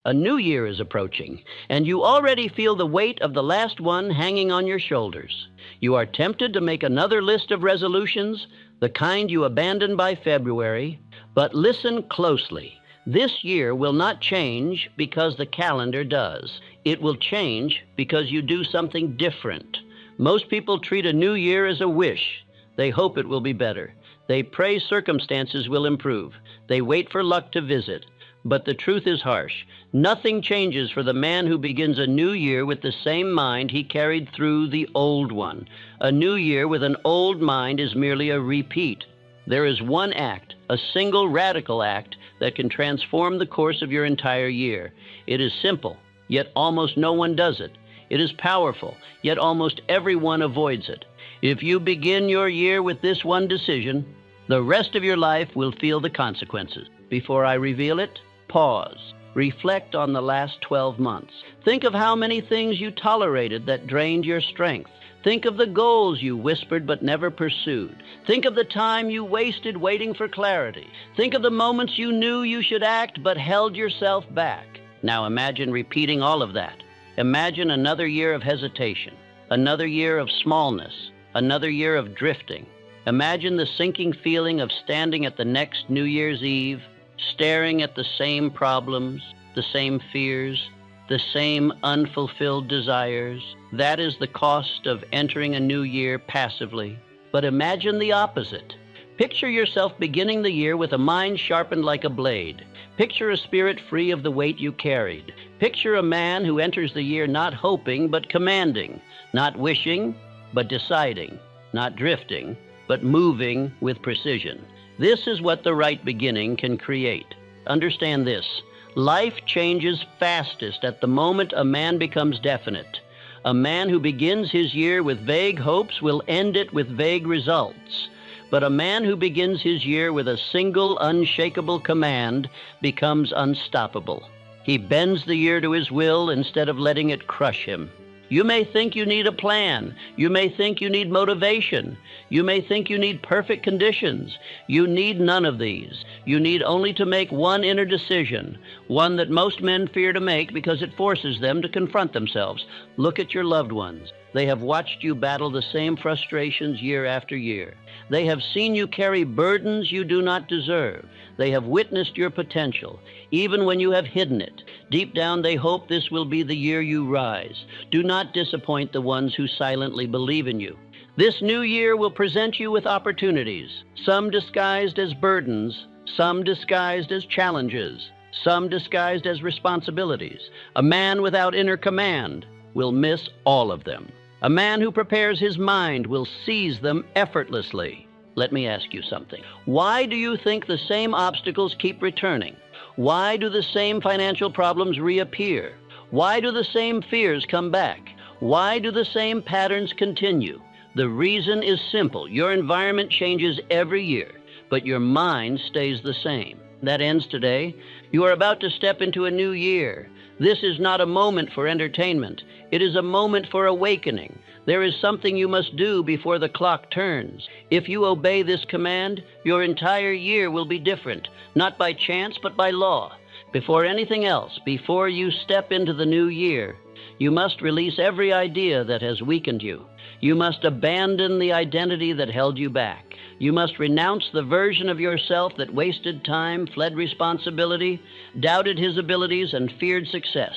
A new year is approaching, and you already feel the weight of the last one hanging on your shoulders. You are tempted to make another list of resolutions, the kind you abandoned by February, but listen closely. This year will not change because the calendar does. It will change because you do something different. Most people treat a new year as a wish. They hope it will be better. They pray circumstances will improve. They wait for luck to visit. But the truth is harsh. Nothing changes for the man who begins a new year with the same mind he carried through the old one. A new year with an old mind is merely a repeat. There is one act, a single radical act, that can transform the course of your entire year. It is simple, yet almost no one does it. It is powerful, yet almost everyone avoids it. If you begin your year with this one decision, the rest of your life will feel the consequences. Before I reveal it, pause. Reflect on the last 12 months. Think of how many things you tolerated that drained your strength. Think of the goals you whispered but never pursued. Think of the time you wasted waiting for clarity. Think of the moments you knew you should act but held yourself back. Now imagine repeating all of that. Imagine another year of hesitation, another year of smallness, another year of drifting. Imagine the sinking feeling of standing at the next New Year's Eve, staring at the same problems, the same fears, the same unfulfilled desires. That is the cost of entering a new year passively. But imagine the opposite. Picture yourself beginning the year with a mind sharpened like a blade. Picture a spirit free of the weight you carried. Picture a man who enters the year not hoping but commanding, not wishing but deciding, not drifting but moving with precision. This is what the right beginning can create. Understand this. Life changes fastest at the moment a man becomes definite. A man who begins his year with vague hopes will end it with vague results. But a man who begins his year with a single, unshakable command becomes unstoppable. He bends the year to his will instead of letting it crush him. You may think you need a plan. You may think you need motivation. You may think you need perfect conditions. You need none of these. You need only to make one inner decision, one that most men fear to make because it forces them to confront themselves. Look at your loved ones. They have watched you battle the same frustrations year after year. They have seen you carry burdens you do not deserve. They have witnessed your potential, even when you have hidden it. Deep down, they hope this will be the year you rise. Do not disappoint the ones who silently believe in you. This new year will present you with opportunities, some disguised as burdens, some disguised as challenges, some disguised as responsibilities. A man without inner command will miss all of them. A man who prepares his mind will seize them effortlessly. Let me ask you something. Why do you think the same obstacles keep returning? Why do the same financial problems reappear? Why do the same fears come back? Why do the same patterns continue? The reason is simple. Your environment changes every year, but your mind stays the same. That ends today. You are about to step into a new year. This is not a moment for entertainment. It is a moment for awakening. There is something you must do before the clock turns. If you obey this command, your entire year will be different, not by chance, but by law. Before anything else, before you step into the new year, you must release every idea that has weakened you. You must abandon the identity that held you back. You must renounce the version of yourself that wasted time, fled responsibility, doubted his abilities, and feared success.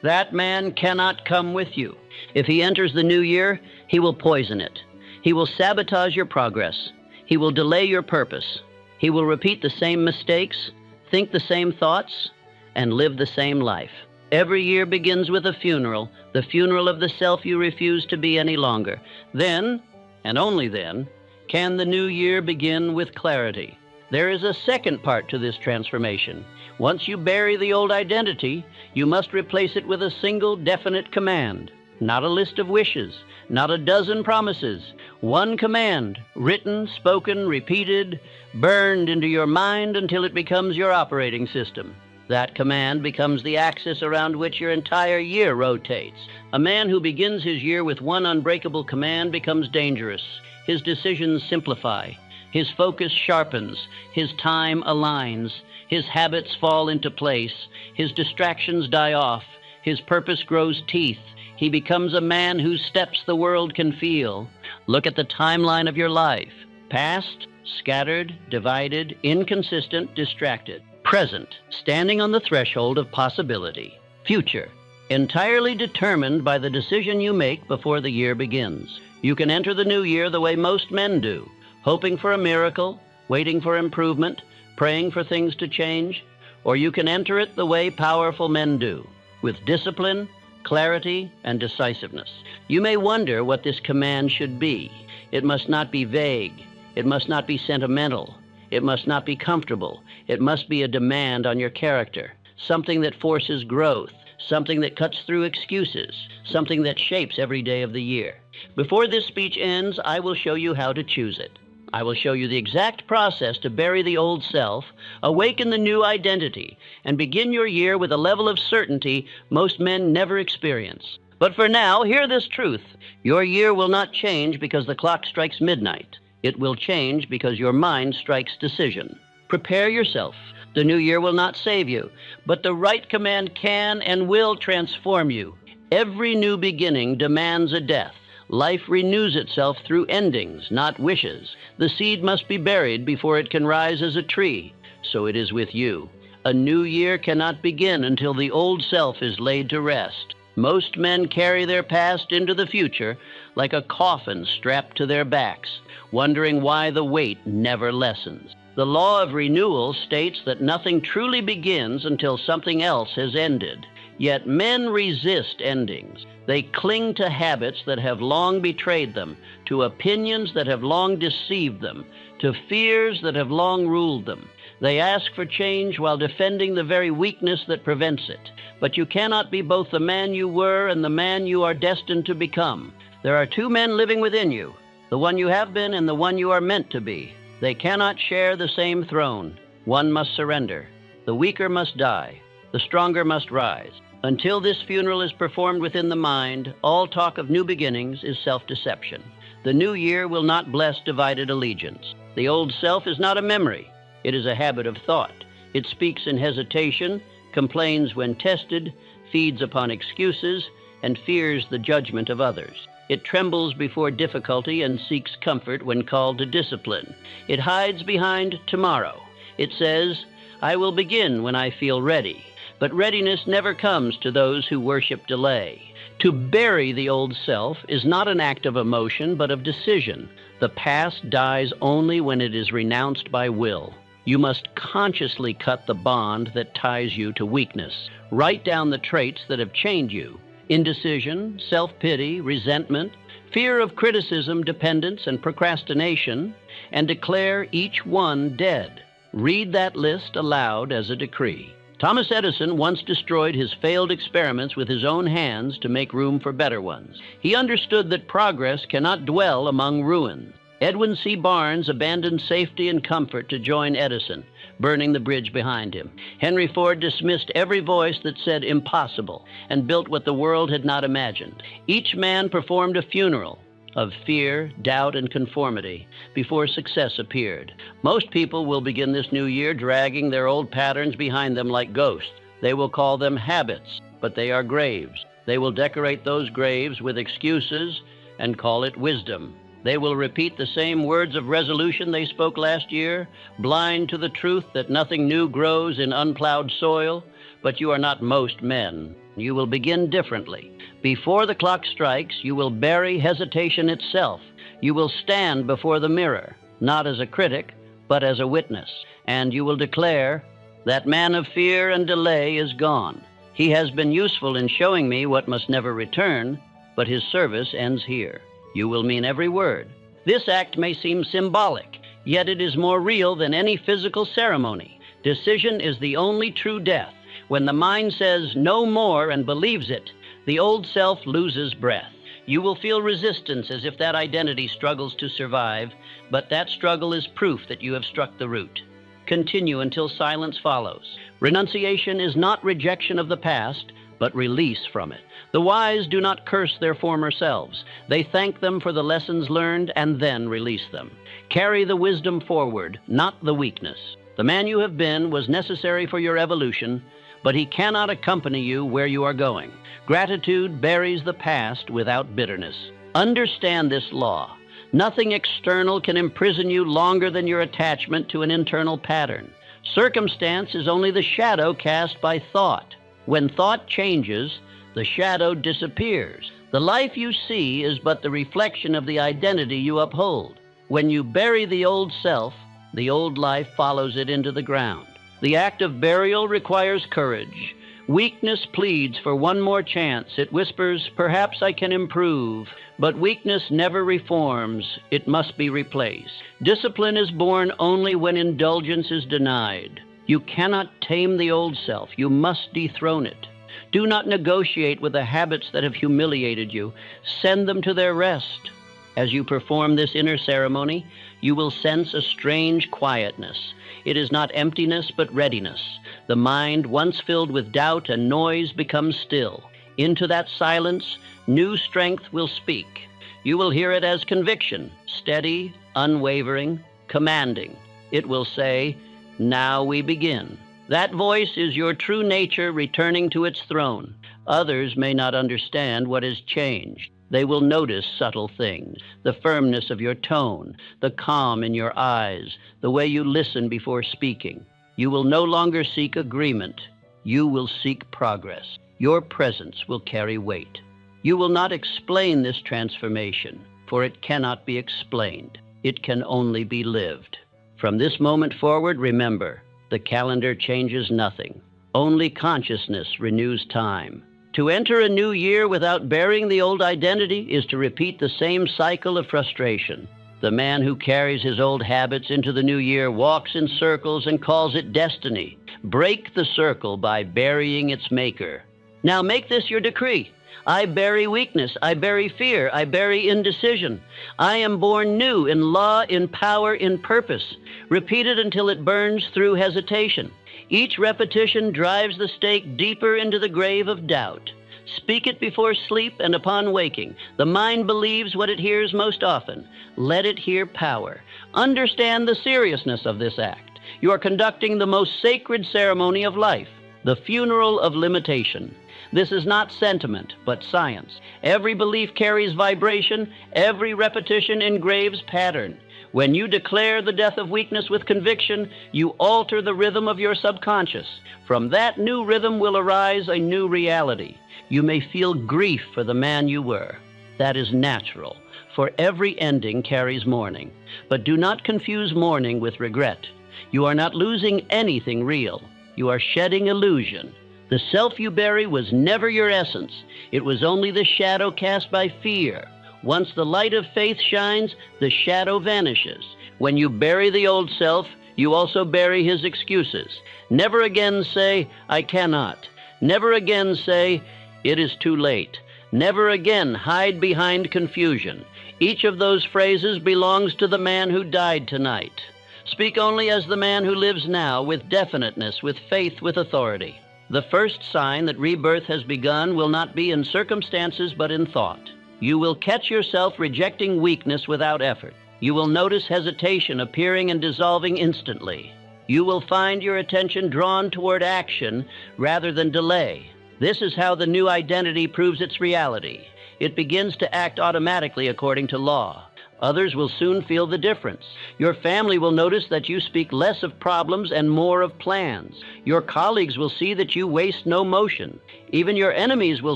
That man cannot come with you. If he enters the new year, he will poison it. He will sabotage your progress. He will delay your purpose. He will repeat the same mistakes, think the same thoughts, and live the same life. Every year begins with a funeral, the funeral of the self you refuse to be any longer. Then, and only then, can the new year begin with clarity. There is a second part to this transformation. Once you bury the old identity, you must replace it with a single definite command. Not a list of wishes, not a dozen promises. One command, written, spoken, repeated, burned into your mind until it becomes your operating system. That command becomes the axis around which your entire year rotates. A man who begins his year with one unbreakable command becomes dangerous. His decisions simplify. His focus sharpens. His time aligns. His habits fall into place. His distractions die off. His purpose grows teeth. He becomes a man whose steps the world can feel. Look at the timeline of your life. Past, scattered, divided, inconsistent, distracted. Present, standing on the threshold of possibility. Future, entirely determined by the decision you make before the year begins. You can enter the new year the way most men do, hoping for a miracle, waiting for improvement, praying for things to change, or you can enter it the way powerful men do, with discipline, clarity, and decisiveness. You may wonder what this command should be. It must not be vague. It must not be sentimental. It must not be comfortable. It must be a demand on your character, something that forces growth, something that cuts through excuses, something that shapes every day of the year. Before this speech ends, I will show you how to choose it. I will show you the exact process to bury the old self, awaken the new identity, and begin your year with a level of certainty most men never experience. But for now, hear this truth. Your year will not change because the clock strikes midnight. It will change because your mind strikes decision. Prepare yourself. The new year will not save you, but the right command can and will transform you. Every new beginning demands a death. Life renews itself through endings, not wishes. The seed must be buried before it can rise as a tree. So it is with you. A new year cannot begin until the old self is laid to rest. Most men carry their past into the future like a coffin strapped to their backs, wondering why the weight never lessens. The law of renewal states that nothing truly begins until something else has ended. Yet men resist endings. They cling to habits that have long betrayed them, to opinions that have long deceived them, to fears that have long ruled them. They ask for change while defending the very weakness that prevents it. But you cannot be both the man you were and the man you are destined to become. There are two men living within you, the one you have been and the one you are meant to be. They cannot share the same throne. One must surrender. The weaker must die. The stronger must rise. Until this funeral is performed within the mind, all talk of new beginnings is self-deception. The new year will not bless divided allegiance. The old self is not a memory. It is a habit of thought. It speaks in hesitation, complains when tested, feeds upon excuses, and fears the judgment of others. It trembles before difficulty and seeks comfort when called to discipline. It hides behind tomorrow. It says, "I will begin when I feel ready." But readiness never comes to those who worship delay. To bury the old self is not an act of emotion, but of decision. The past dies only when it is renounced by will. You must consciously cut the bond that ties you to weakness. Write down the traits that have chained you: indecision, self-pity, resentment, fear of criticism, dependence, and procrastination, and declare each one dead. Read that list aloud as a decree. Thomas Edison once destroyed his failed experiments with his own hands to make room for better ones. He understood that progress cannot dwell among ruins. Edwin C. Barnes abandoned safety and comfort to join Edison, burning the bridge behind him. Henry Ford dismissed every voice that said impossible and built what the world had not imagined. Each man performed a funeral of fear, doubt, and conformity before success appeared. Most people will begin this new year dragging their old patterns behind them like ghosts. They will call them habits, but they are graves. They will decorate those graves with excuses and call it wisdom. They will repeat the same words of resolution they spoke last year, blind to the truth that nothing new grows in unplowed soil. But you are not most men. You will begin differently. Before the clock strikes, you will bury hesitation itself. You will stand before the mirror, not as a critic, but as a witness. And you will declare, "That man of fear and delay is gone. He has been useful in showing me what must never return, but his service ends here." You will mean every word. This act may seem symbolic, yet it is more real than any physical ceremony. Decision is the only true death. When the mind says no more and believes it, the old self loses breath. You will feel resistance as if that identity struggles to survive, but that struggle is proof that you have struck the root. Continue until silence follows. Renunciation is not rejection of the past, but release from it. The wise do not curse their former selves. They thank them for the lessons learned and then release them. Carry the wisdom forward, not the weakness. The man you have been was necessary for your evolution, but he cannot accompany you where you are going. Gratitude buries the past without bitterness. Understand this law. Nothing external can imprison you longer than your attachment to an internal pattern. Circumstance is only the shadow cast by thought. When thought changes, the shadow disappears. The life you see is but the reflection of the identity you uphold. When you bury the old self, the old life follows it into the ground. The act of burial requires courage. Weakness pleads for one more chance. It whispers, "Perhaps I can improve." But weakness never reforms. It must be replaced. Discipline is born only when indulgence is denied. You cannot tame the old self. You must dethrone it. Do not negotiate with the habits that have humiliated you. Send them to their rest. As you perform this inner ceremony, you will sense a strange quietness. It is not emptiness, but readiness. The mind, once filled with doubt and noise, becomes still. Into that silence, new strength will speak. You will hear it as conviction, steady, unwavering, commanding. It will say, "Now we begin." That voice is your true nature returning to its throne. Others may not understand what has changed. They will notice subtle things, the firmness of your tone, the calm in your eyes, the way you listen before speaking. You will no longer seek agreement. You will seek progress. Your presence will carry weight. You will not explain this transformation, for it cannot be explained. It can only be lived. From this moment forward, remember, the calendar changes nothing. Only consciousness renews time. To enter a new year without burying the old identity is to repeat the same cycle of frustration. The man who carries his old habits into the new year walks in circles and calls it destiny. Break the circle by burying its maker. Now make this your decree. I bury weakness, I bury fear, I bury indecision. I am born new in law, in power, in purpose. Repeat it until it burns through hesitation. Each repetition drives the stake deeper into the grave of doubt. Speak it before sleep and upon waking. The mind believes what it hears most often. Let it hear power. Understand the seriousness of this act. You are conducting the most sacred ceremony of life, the funeral of limitation. This is not sentiment, but science. Every belief carries vibration. Every repetition engraves pattern. When you declare the death of weakness with conviction, you alter the rhythm of your subconscious. From that new rhythm will arise a new reality. You may feel grief for the man you were. That is natural, for every ending carries mourning. But do not confuse mourning with regret. You are not losing anything real. You are shedding illusion. The self you bury was never your essence. It was only the shadow cast by fear. Once the light of faith shines, the shadow vanishes. When you bury the old self, you also bury his excuses. Never again say, "I cannot." Never again say, "It is too late." Never again hide behind confusion. Each of those phrases belongs to the man who died tonight. Speak only as the man who lives now, with definiteness, with faith, with authority. The first sign that rebirth has begun will not be in circumstances, but in thought. You will catch yourself rejecting weakness without effort. You will notice hesitation appearing and dissolving instantly. You will find your attention drawn toward action rather than delay. This is how the new identity proves its reality. It begins to act automatically according to law. Others will soon feel the difference. Your family will notice that you speak less of problems and more of plans. Your colleagues will see that you waste no motion. Even your enemies will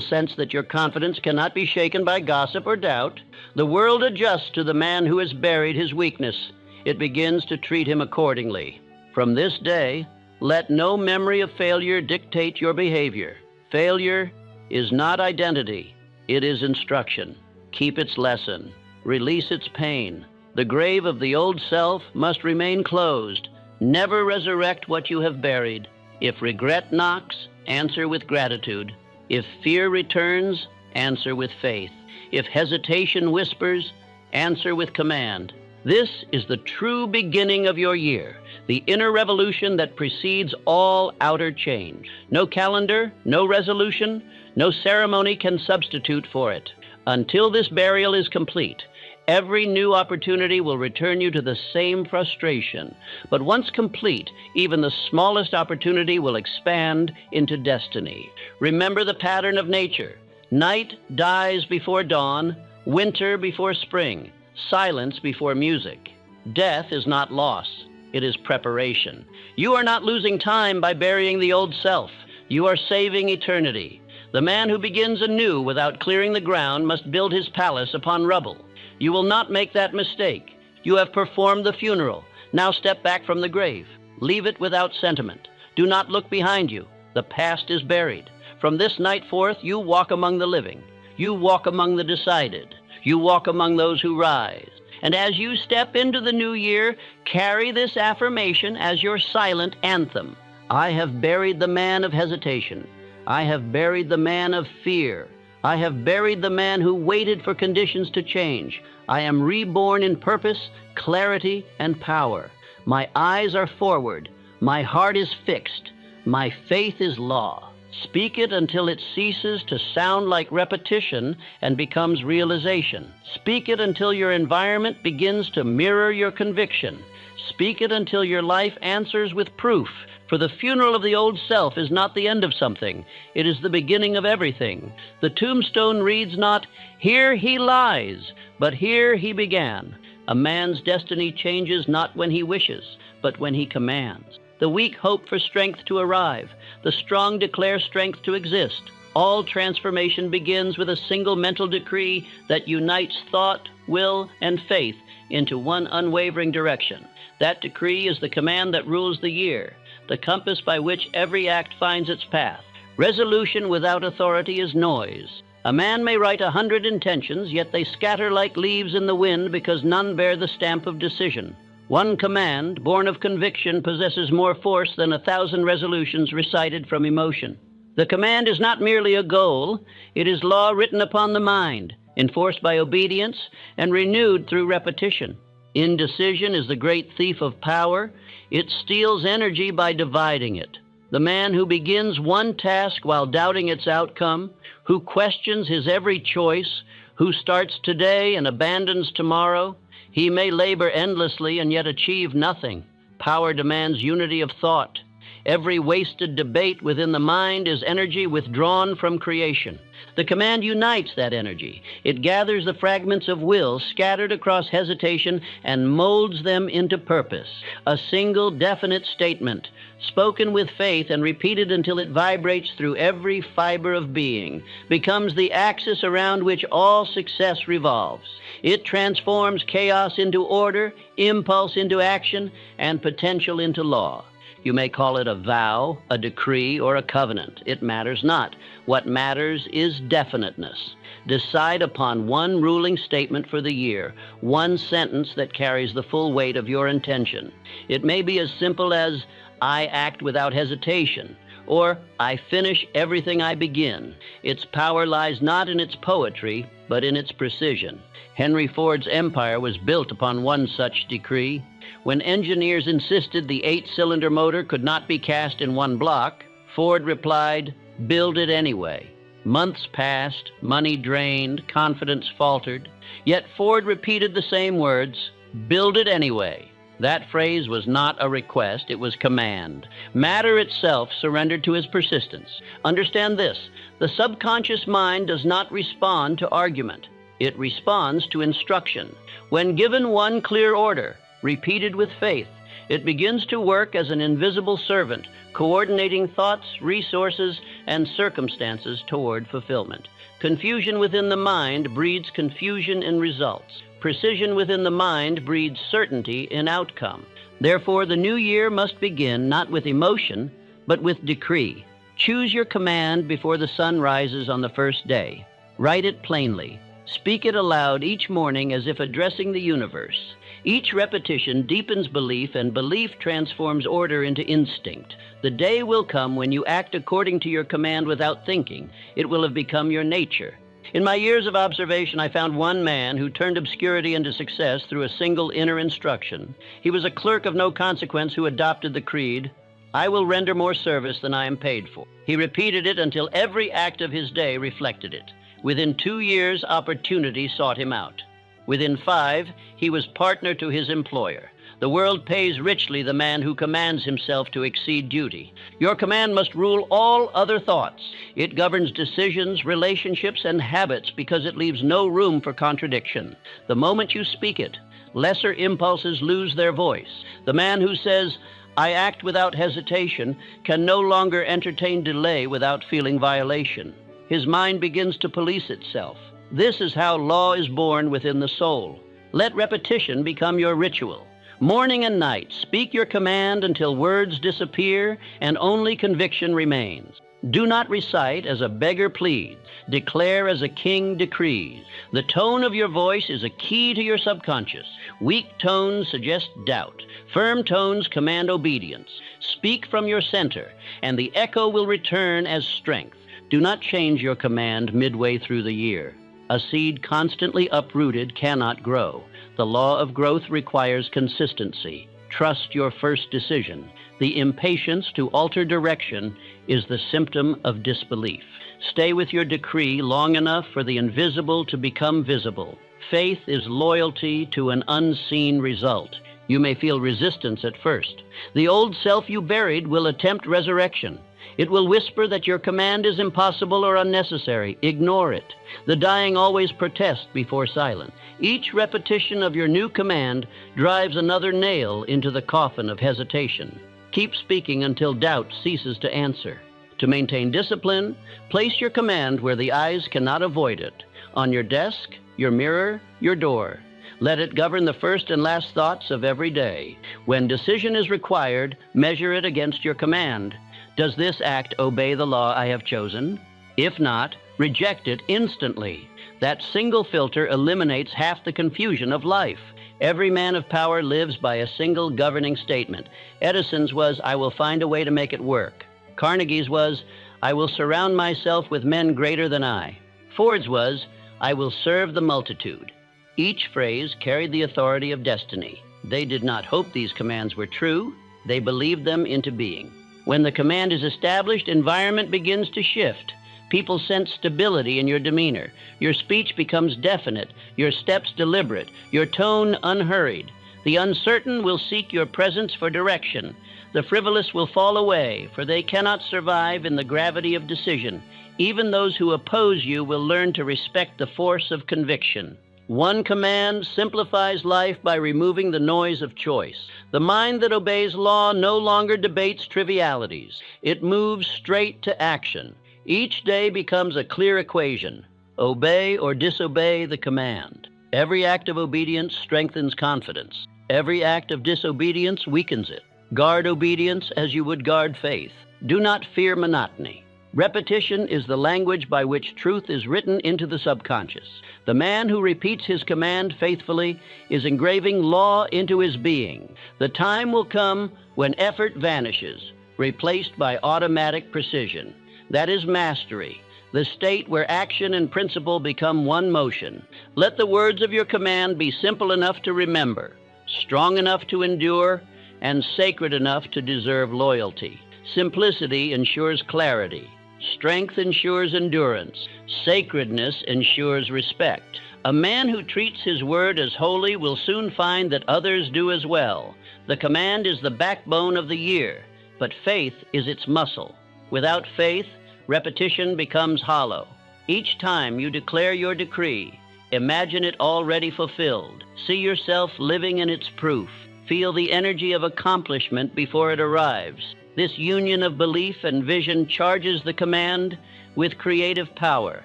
sense that your confidence cannot be shaken by gossip or doubt. The world adjusts to the man who has buried his weakness. It begins to treat him accordingly. From this day, let no memory of failure dictate your behavior. Failure is not identity. It is instruction. Keep its lesson. Release its pain. The grave of the old self must remain closed. Never resurrect what you have buried. If regret knocks, answer with gratitude. If fear returns, answer with faith. If hesitation whispers, answer with command. This is the true beginning of your year, the inner revolution that precedes all outer change. No calendar, no resolution, no ceremony can substitute for it. Until this burial is complete, Every new opportunity will return you to the same frustration. But once complete, even the smallest opportunity will expand into destiny. Remember the pattern of nature. Night dies before dawn, winter before spring, silence before music. Death is not loss. It is preparation. You are not losing time by burying the old self. You are saving eternity. The man who begins anew without clearing the ground must build his palace upon rubble. You will not make that mistake. You have performed the funeral. Now step back from the grave. Leave it without sentiment. Do not look behind you. The past is buried. From this night forth, you walk among the living. You walk among the decided. You walk among those who rise. And as you step into the new year, carry this affirmation as your silent anthem. I have buried the man of hesitation. I have buried the man of fear. I have buried the man who waited for conditions to change. I am reborn in purpose, clarity, and power. My eyes are forward. My heart is fixed. My faith is law. Speak it until it ceases to sound like repetition and becomes realization. Speak it until your environment begins to mirror your conviction. Speak it until your life answers with proof. For the funeral of the old self is not the end of something. It is the beginning of everything. The tombstone reads not, "Here he lies," but "Here he began." A man's destiny changes not when he wishes, but when he commands. The weak hope for strength to arrive. The strong declare strength to exist. All transformation begins with a single mental decree that unites thought, will, and faith into one unwavering direction. That decree is the command that rules the year, the compass by which every act finds its path. Resolution without authority is noise. A man may write 100 intentions, yet they scatter like leaves in the wind because none bear the stamp of decision. One command, born of conviction, possesses more force than 1,000 resolutions recited from emotion. The command is not merely a goal, it is law written upon the mind, enforced by obedience and renewed through repetition. Indecision is the great thief of power. It steals energy by dividing it. The man who begins one task while doubting its outcome, who questions his every choice, who starts today and abandons tomorrow, he may labor endlessly and yet achieve nothing. Power demands unity of thought. Every wasted debate within the mind is energy withdrawn from creation. The command unites that energy. It gathers the fragments of will scattered across hesitation and molds them into purpose. A single definite statement, spoken with faith and repeated until it vibrates through every fiber of being, becomes the axis around which all success revolves. It transforms chaos into order, impulse into action, and potential into law. You may call it a vow, a decree, or a covenant. It matters not. What matters is definiteness. Decide upon one ruling statement for the year, one sentence that carries the full weight of your intention. It may be as simple as, I act without hesitation, or I finish everything I begin. Its power lies not in its poetry, but in its precision. Henry Ford's empire was built upon one such decree. When engineers insisted the 8-cylinder motor could not be cast in one block, Ford replied, "Build it anyway." Months passed, money drained, confidence faltered. Yet Ford repeated the same words, "Build it anyway." That phrase was not a request, it was command. Matter itself surrendered to his persistence. Understand this, the subconscious mind does not respond to argument. It responds to instruction. When given one clear order, repeated with faith, it begins to work as an invisible servant, coordinating thoughts, resources, and circumstances toward fulfillment. Confusion within the mind breeds confusion in results. Precision within the mind breeds certainty in outcome. Therefore, the new year must begin not with emotion, but with decree. Choose your command before the sun rises on the first day. Write it plainly. Speak it aloud each morning as if addressing the universe. Each repetition deepens belief, and belief transforms order into instinct. The day will come when you act according to your command without thinking. It will have become your nature. In my years of observation, I found one man who turned obscurity into success through a single inner instruction. He was a clerk of no consequence who adopted the creed, "I will render more service than I am paid for." He repeated it until every act of his day reflected it. Within 2 years, opportunity sought him out. Within 5, he was partner to his employer. The world pays richly the man who commands himself to exceed duty. Your command must rule all other thoughts. It governs decisions, relationships, and habits because it leaves no room for contradiction. The moment you speak it, lesser impulses lose their voice. The man who says, "I act without hesitation," can no longer entertain delay without feeling violation. His mind begins to police itself. This is how law is born within the soul. Let repetition become your ritual. Morning and night, speak your command until words disappear and only conviction remains. Do not recite as a beggar pleads. Declare as a king decrees. The tone of your voice is a key to your subconscious. Weak tones suggest doubt. Firm tones command obedience. Speak from your center, and the echo will return as strength. Do not change your command midway through the year. A seed constantly uprooted cannot grow. The law of growth requires consistency. Trust your first decision. The impatience to alter direction is the symptom of disbelief. Stay with your decree long enough for the invisible to become visible. Faith is loyalty to an unseen result. You may feel resistance at first. The old self you buried will attempt resurrection. It will whisper that your command is impossible or unnecessary. Ignore it. The dying always protest before silence. Each repetition of your new command drives another nail into the coffin of hesitation. Keep speaking until doubt ceases to answer. To maintain discipline, place your command where the eyes cannot avoid it. On your desk, your mirror, your door. Let it govern the first and last thoughts of every day. When decision is required, measure it against your command. Does this act obey the law I have chosen? If not, reject it instantly. That single filter eliminates half the confusion of life. Every man of power lives by a single governing statement. Edison's was, "I will find a way to make it work." Carnegie's was, "I will surround myself with men greater than I." Ford's was, "I will serve the multitude." Each phrase carried the authority of destiny. They did not hope these commands were true. They believed them into being. When the command is established, environment begins to shift. People sense stability in your demeanor. Your speech becomes definite, your steps deliberate, your tone unhurried. The uncertain will seek your presence for direction. The frivolous will fall away, for they cannot survive in the gravity of decision. Even those who oppose you will learn to respect the force of conviction. One command simplifies life by removing the noise of choice. The mind that obeys law no longer debates trivialities. It moves straight to action. Each day becomes a clear equation. Obey or disobey the command. Every act of obedience strengthens confidence. Every act of disobedience weakens it. Guard obedience as you would guard faith. Do not fear monotony. Repetition is the language by which truth is written into the subconscious. The man who repeats his command faithfully is engraving law into his being. The time will come when effort vanishes, replaced by automatic precision. That is mastery, the state where action and principle become one motion. Let the words of your command be simple enough to remember, strong enough to endure, and sacred enough to deserve loyalty. Simplicity ensures clarity. Strength ensures endurance. Sacredness ensures respect. A man who treats his word as holy will soon find that others do as well. The command is the backbone of the year, but faith is its muscle. Without faith, repetition becomes hollow. Each time you declare your decree, imagine it already fulfilled. See yourself living in its proof. Feel the energy of accomplishment before it arrives. This union of belief and vision charges the command with creative power.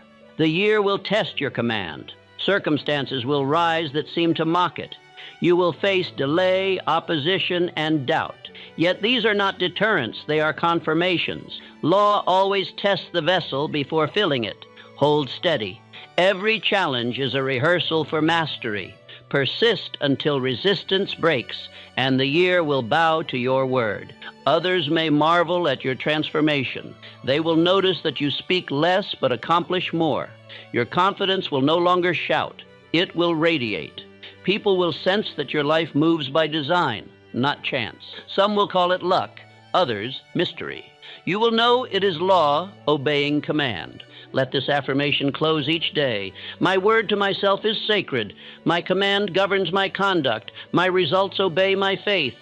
The year will test your command. Circumstances will rise that seem to mock it. You will face delay, opposition, and doubt. Yet these are not deterrents, they are confirmations. Law always tests the vessel before filling it. Hold steady. Every challenge is a rehearsal for mastery. Persist until resistance breaks, and the year will bow to your word. Others may marvel at your transformation. They will notice that you speak less but accomplish more. Your confidence will no longer shout. It will radiate. People will sense that your life moves by design, not chance. Some will call it luck, others mystery. You will know it is law obeying command. Let this affirmation close each day. My word to myself is sacred. My command governs my conduct. My results obey my faith.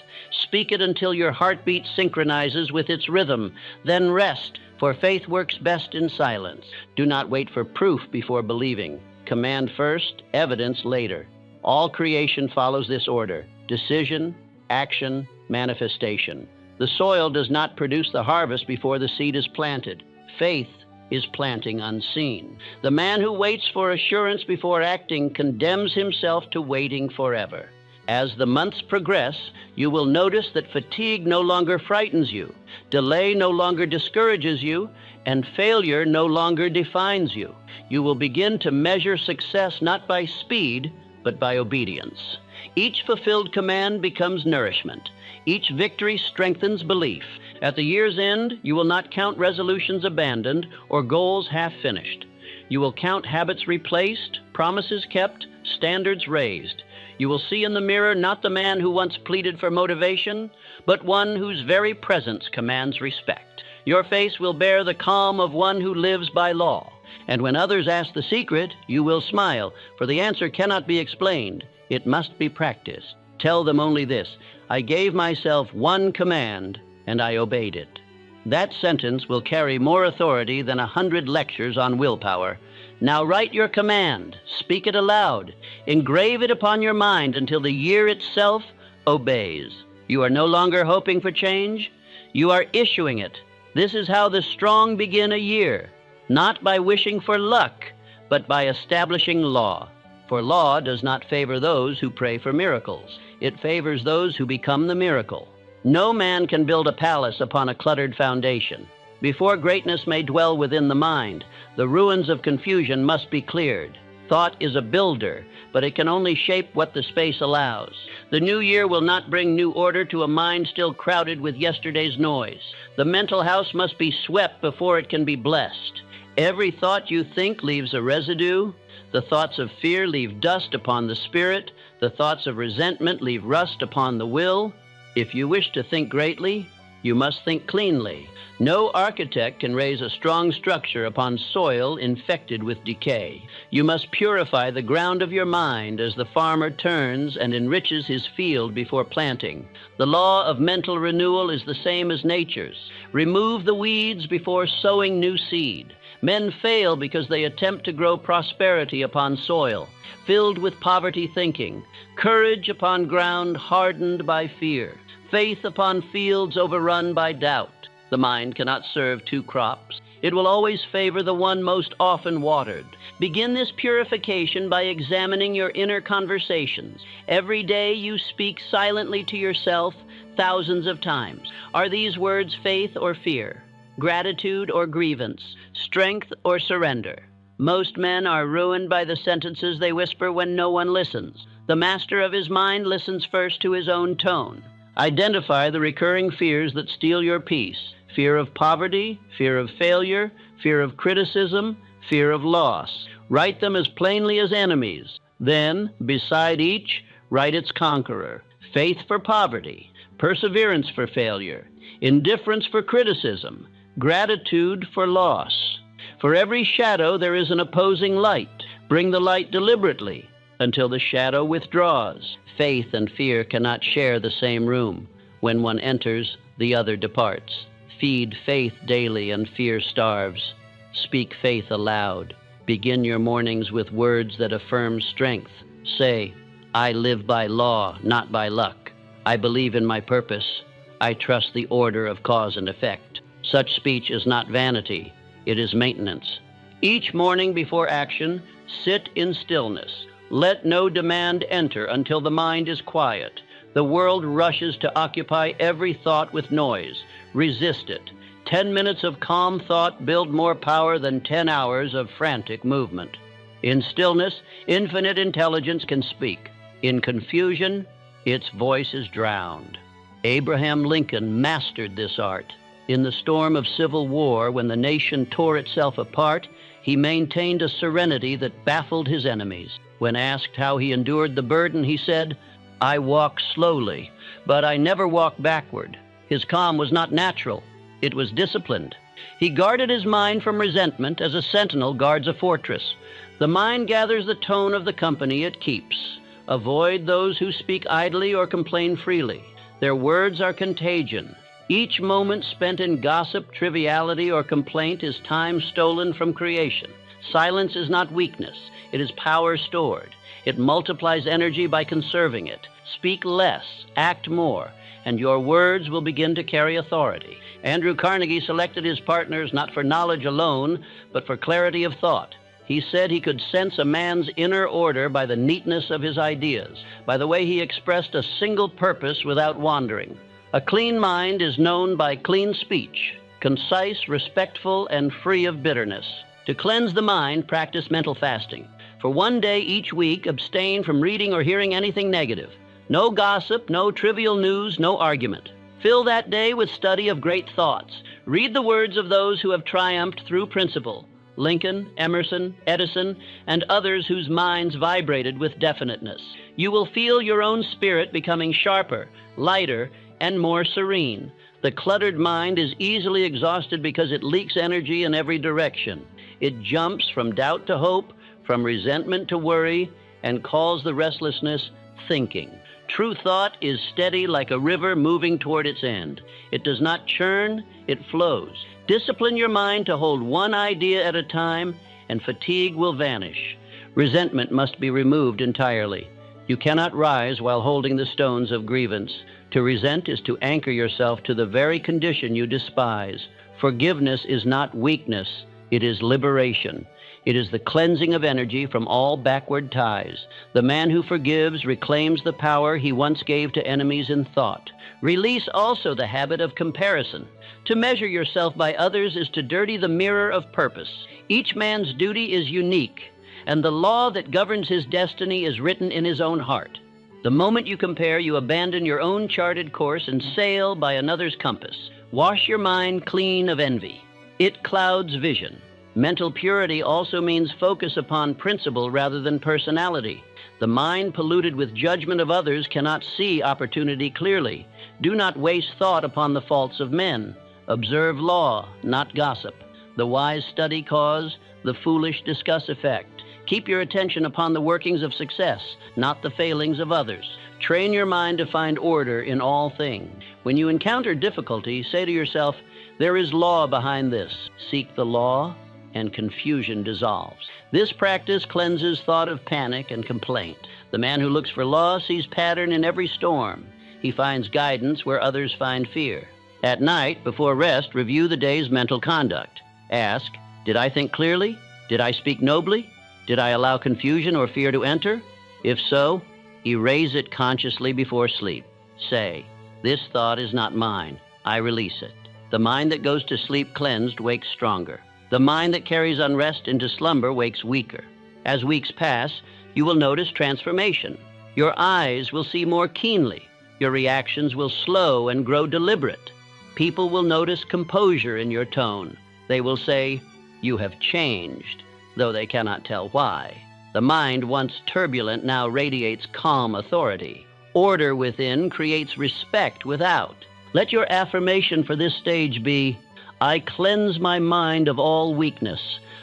Speak it until your heartbeat synchronizes with its rhythm. Then rest, for faith works best in silence. Do not wait for proof before believing. Command first, evidence later. All creation follows this order: decision, action, manifestation. The soil does not produce the harvest before the seed is planted. Faith is planting unseen. The man who waits for assurance before acting condemns himself to waiting forever. As the months progress, you will notice that fatigue no longer frightens you, delay no longer discourages you, and failure no longer defines you. You will begin to measure success not by speed, but by obedience. Each fulfilled command becomes nourishment. Each victory strengthens belief. At the year's end, you will not count resolutions abandoned or goals half finished. You will count habits replaced, promises kept, standards raised. You will see in the mirror not the man who once pleaded for motivation, but one whose very presence commands respect. Your face will bear the calm of one who lives by law. And when others ask the secret, you will smile, for the answer cannot be explained. It must be practiced. Tell them only this: I gave myself one command, and I obeyed it. That sentence will carry more authority than 100 lectures on willpower. Now write your command, speak it aloud, engrave it upon your mind until the year itself obeys. You are no longer hoping for change, you are issuing it. This is how the strong begin a year, not by wishing for luck, but by establishing law. For law does not favor those who pray for miracles. It favors those who become the miracle. No man can build a palace upon a cluttered foundation. Before greatness may dwell within the mind, the ruins of confusion must be cleared. Thought is a builder, but it can only shape what the space allows. The new year will not bring new order to a mind still crowded with yesterday's noise. The mental house must be swept before it can be blessed. Every thought you think leaves a residue. The thoughts of fear leave dust upon the spirit. The thoughts of resentment leave rust upon the will. If you wish to think greatly, you must think cleanly. No architect can raise a strong structure upon soil infected with decay. You must purify the ground of your mind as the farmer turns and enriches his field before planting. The law of mental renewal is the same as nature's. Remove the weeds before sowing new seed. Men fail because they attempt to grow prosperity upon soil filled with poverty thinking, courage upon ground hardened by fear, faith upon fields overrun by doubt. The mind cannot serve two crops. It will always favor the one most often watered. Begin this purification by examining your inner conversations. Every day you speak silently to yourself thousands of times. Are these words faith or fear? Gratitude or grievance? Strength or surrender? Most men are ruined by the sentences they whisper when no one listens. The master of his mind listens first to his own tone. Identify the recurring fears that steal your peace. Fear of poverty, fear of failure, fear of criticism, fear of loss. Write them as plainly as enemies. Then, beside each, write its conqueror. Faith for poverty, perseverance for failure, indifference for criticism, gratitude for loss. For every shadow there is an opposing light. Bring the light deliberately until the shadow withdraws. Faith and fear cannot share the same room. When one enters, the other departs. Feed faith daily and fear starves. Speak faith aloud. Begin your mornings with words that affirm strength. Say, I live by law, not by luck. I believe in my purpose. I trust the order of cause and effect. Such speech is not vanity. It is maintenance. Each morning before action, sit in stillness. Let no demand enter until the mind is quiet. The world rushes to occupy every thought with noise. Resist it. 10 minutes of calm thought build more power than 10 hours of frantic movement. In stillness, infinite intelligence can speak. In confusion, its voice is drowned. Abraham Lincoln mastered this art. In the storm of civil war, when the nation tore itself apart, he maintained a serenity that baffled his enemies. When asked how he endured the burden, he said, I walk slowly, but I never walk backward. His calm was not natural. It was disciplined. He guarded his mind from resentment as a sentinel guards a fortress. The mind gathers the tone of the company it keeps. Avoid those who speak idly or complain freely. Their words are contagion. Each moment spent in gossip, triviality, or complaint is time stolen from creation. Silence is not weakness. It is power stored. It multiplies energy by conserving it. Speak less, act more, and your words will begin to carry authority. Andrew Carnegie selected his partners not for knowledge alone, but for clarity of thought. He said he could sense a man's inner order by the neatness of his ideas, by the way he expressed a single purpose without wandering. A clean mind is known by clean speech, concise, respectful, and free of bitterness. To cleanse the mind, practice mental fasting. For one day each week, abstain from reading or hearing anything negative. No gossip, no trivial news, no argument. Fill that day with study of great thoughts. Read the words of those who have triumphed through principle. Lincoln, Emerson, Edison, and others whose minds vibrated with definiteness. You will feel your own spirit becoming sharper, lighter, and more serene. The cluttered mind is easily exhausted because it leaks energy in every direction. It jumps from doubt to hope, from resentment to worry, and calls the restlessness thinking. True thought is steady like a river moving toward its end. It does not churn, it flows. Discipline your mind to hold one idea at a time, and fatigue will vanish. Resentment must be removed entirely. You cannot rise while holding the stones of grievance. To resent is to anchor yourself to the very condition you despise. Forgiveness is not weakness, it is liberation. It is the cleansing of energy from all backward ties. The man who forgives reclaims the power he once gave to enemies in thought. Release also the habit of comparison. To measure yourself by others is to dirty the mirror of purpose. Each man's duty is unique, and the law that governs his destiny is written in his own heart. The moment you compare, you abandon your own charted course and sail by another's compass. Wash your mind clean of envy. It clouds vision. Mental purity also means focus upon principle rather than personality. The mind polluted with judgment of others cannot see opportunity clearly. Do not waste thought upon the faults of men. Observe law, not gossip. The wise study cause, the foolish discuss effect. Keep your attention upon the workings of success, not the failings of others. Train your mind to find order in all things. When you encounter difficulty, say to yourself, there is law behind this. Seek the law, and confusion dissolves. This practice cleanses thought of panic and complaint. The man who looks for law sees pattern in every storm. He finds guidance where others find fear. At night, before rest, review the day's mental conduct. Ask, did I think clearly? Did I speak nobly? Did I allow confusion or fear to enter? If so, erase it consciously before sleep. Say, this thought is not mine. I release it. The mind that goes to sleep cleansed wakes stronger. The mind that carries unrest into slumber wakes weaker. As weeks pass, you will notice transformation. Your eyes will see more keenly. Your reactions will slow and grow deliberate. People will notice composure in your tone. They will say, you have changed, though they cannot tell why. The mind, once turbulent, now radiates calm authority. Order within creates respect without. Let your affirmation for this stage be, I cleanse my mind of all weakness.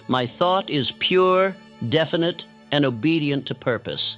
My thought is pure, definite, and obedient to purpose.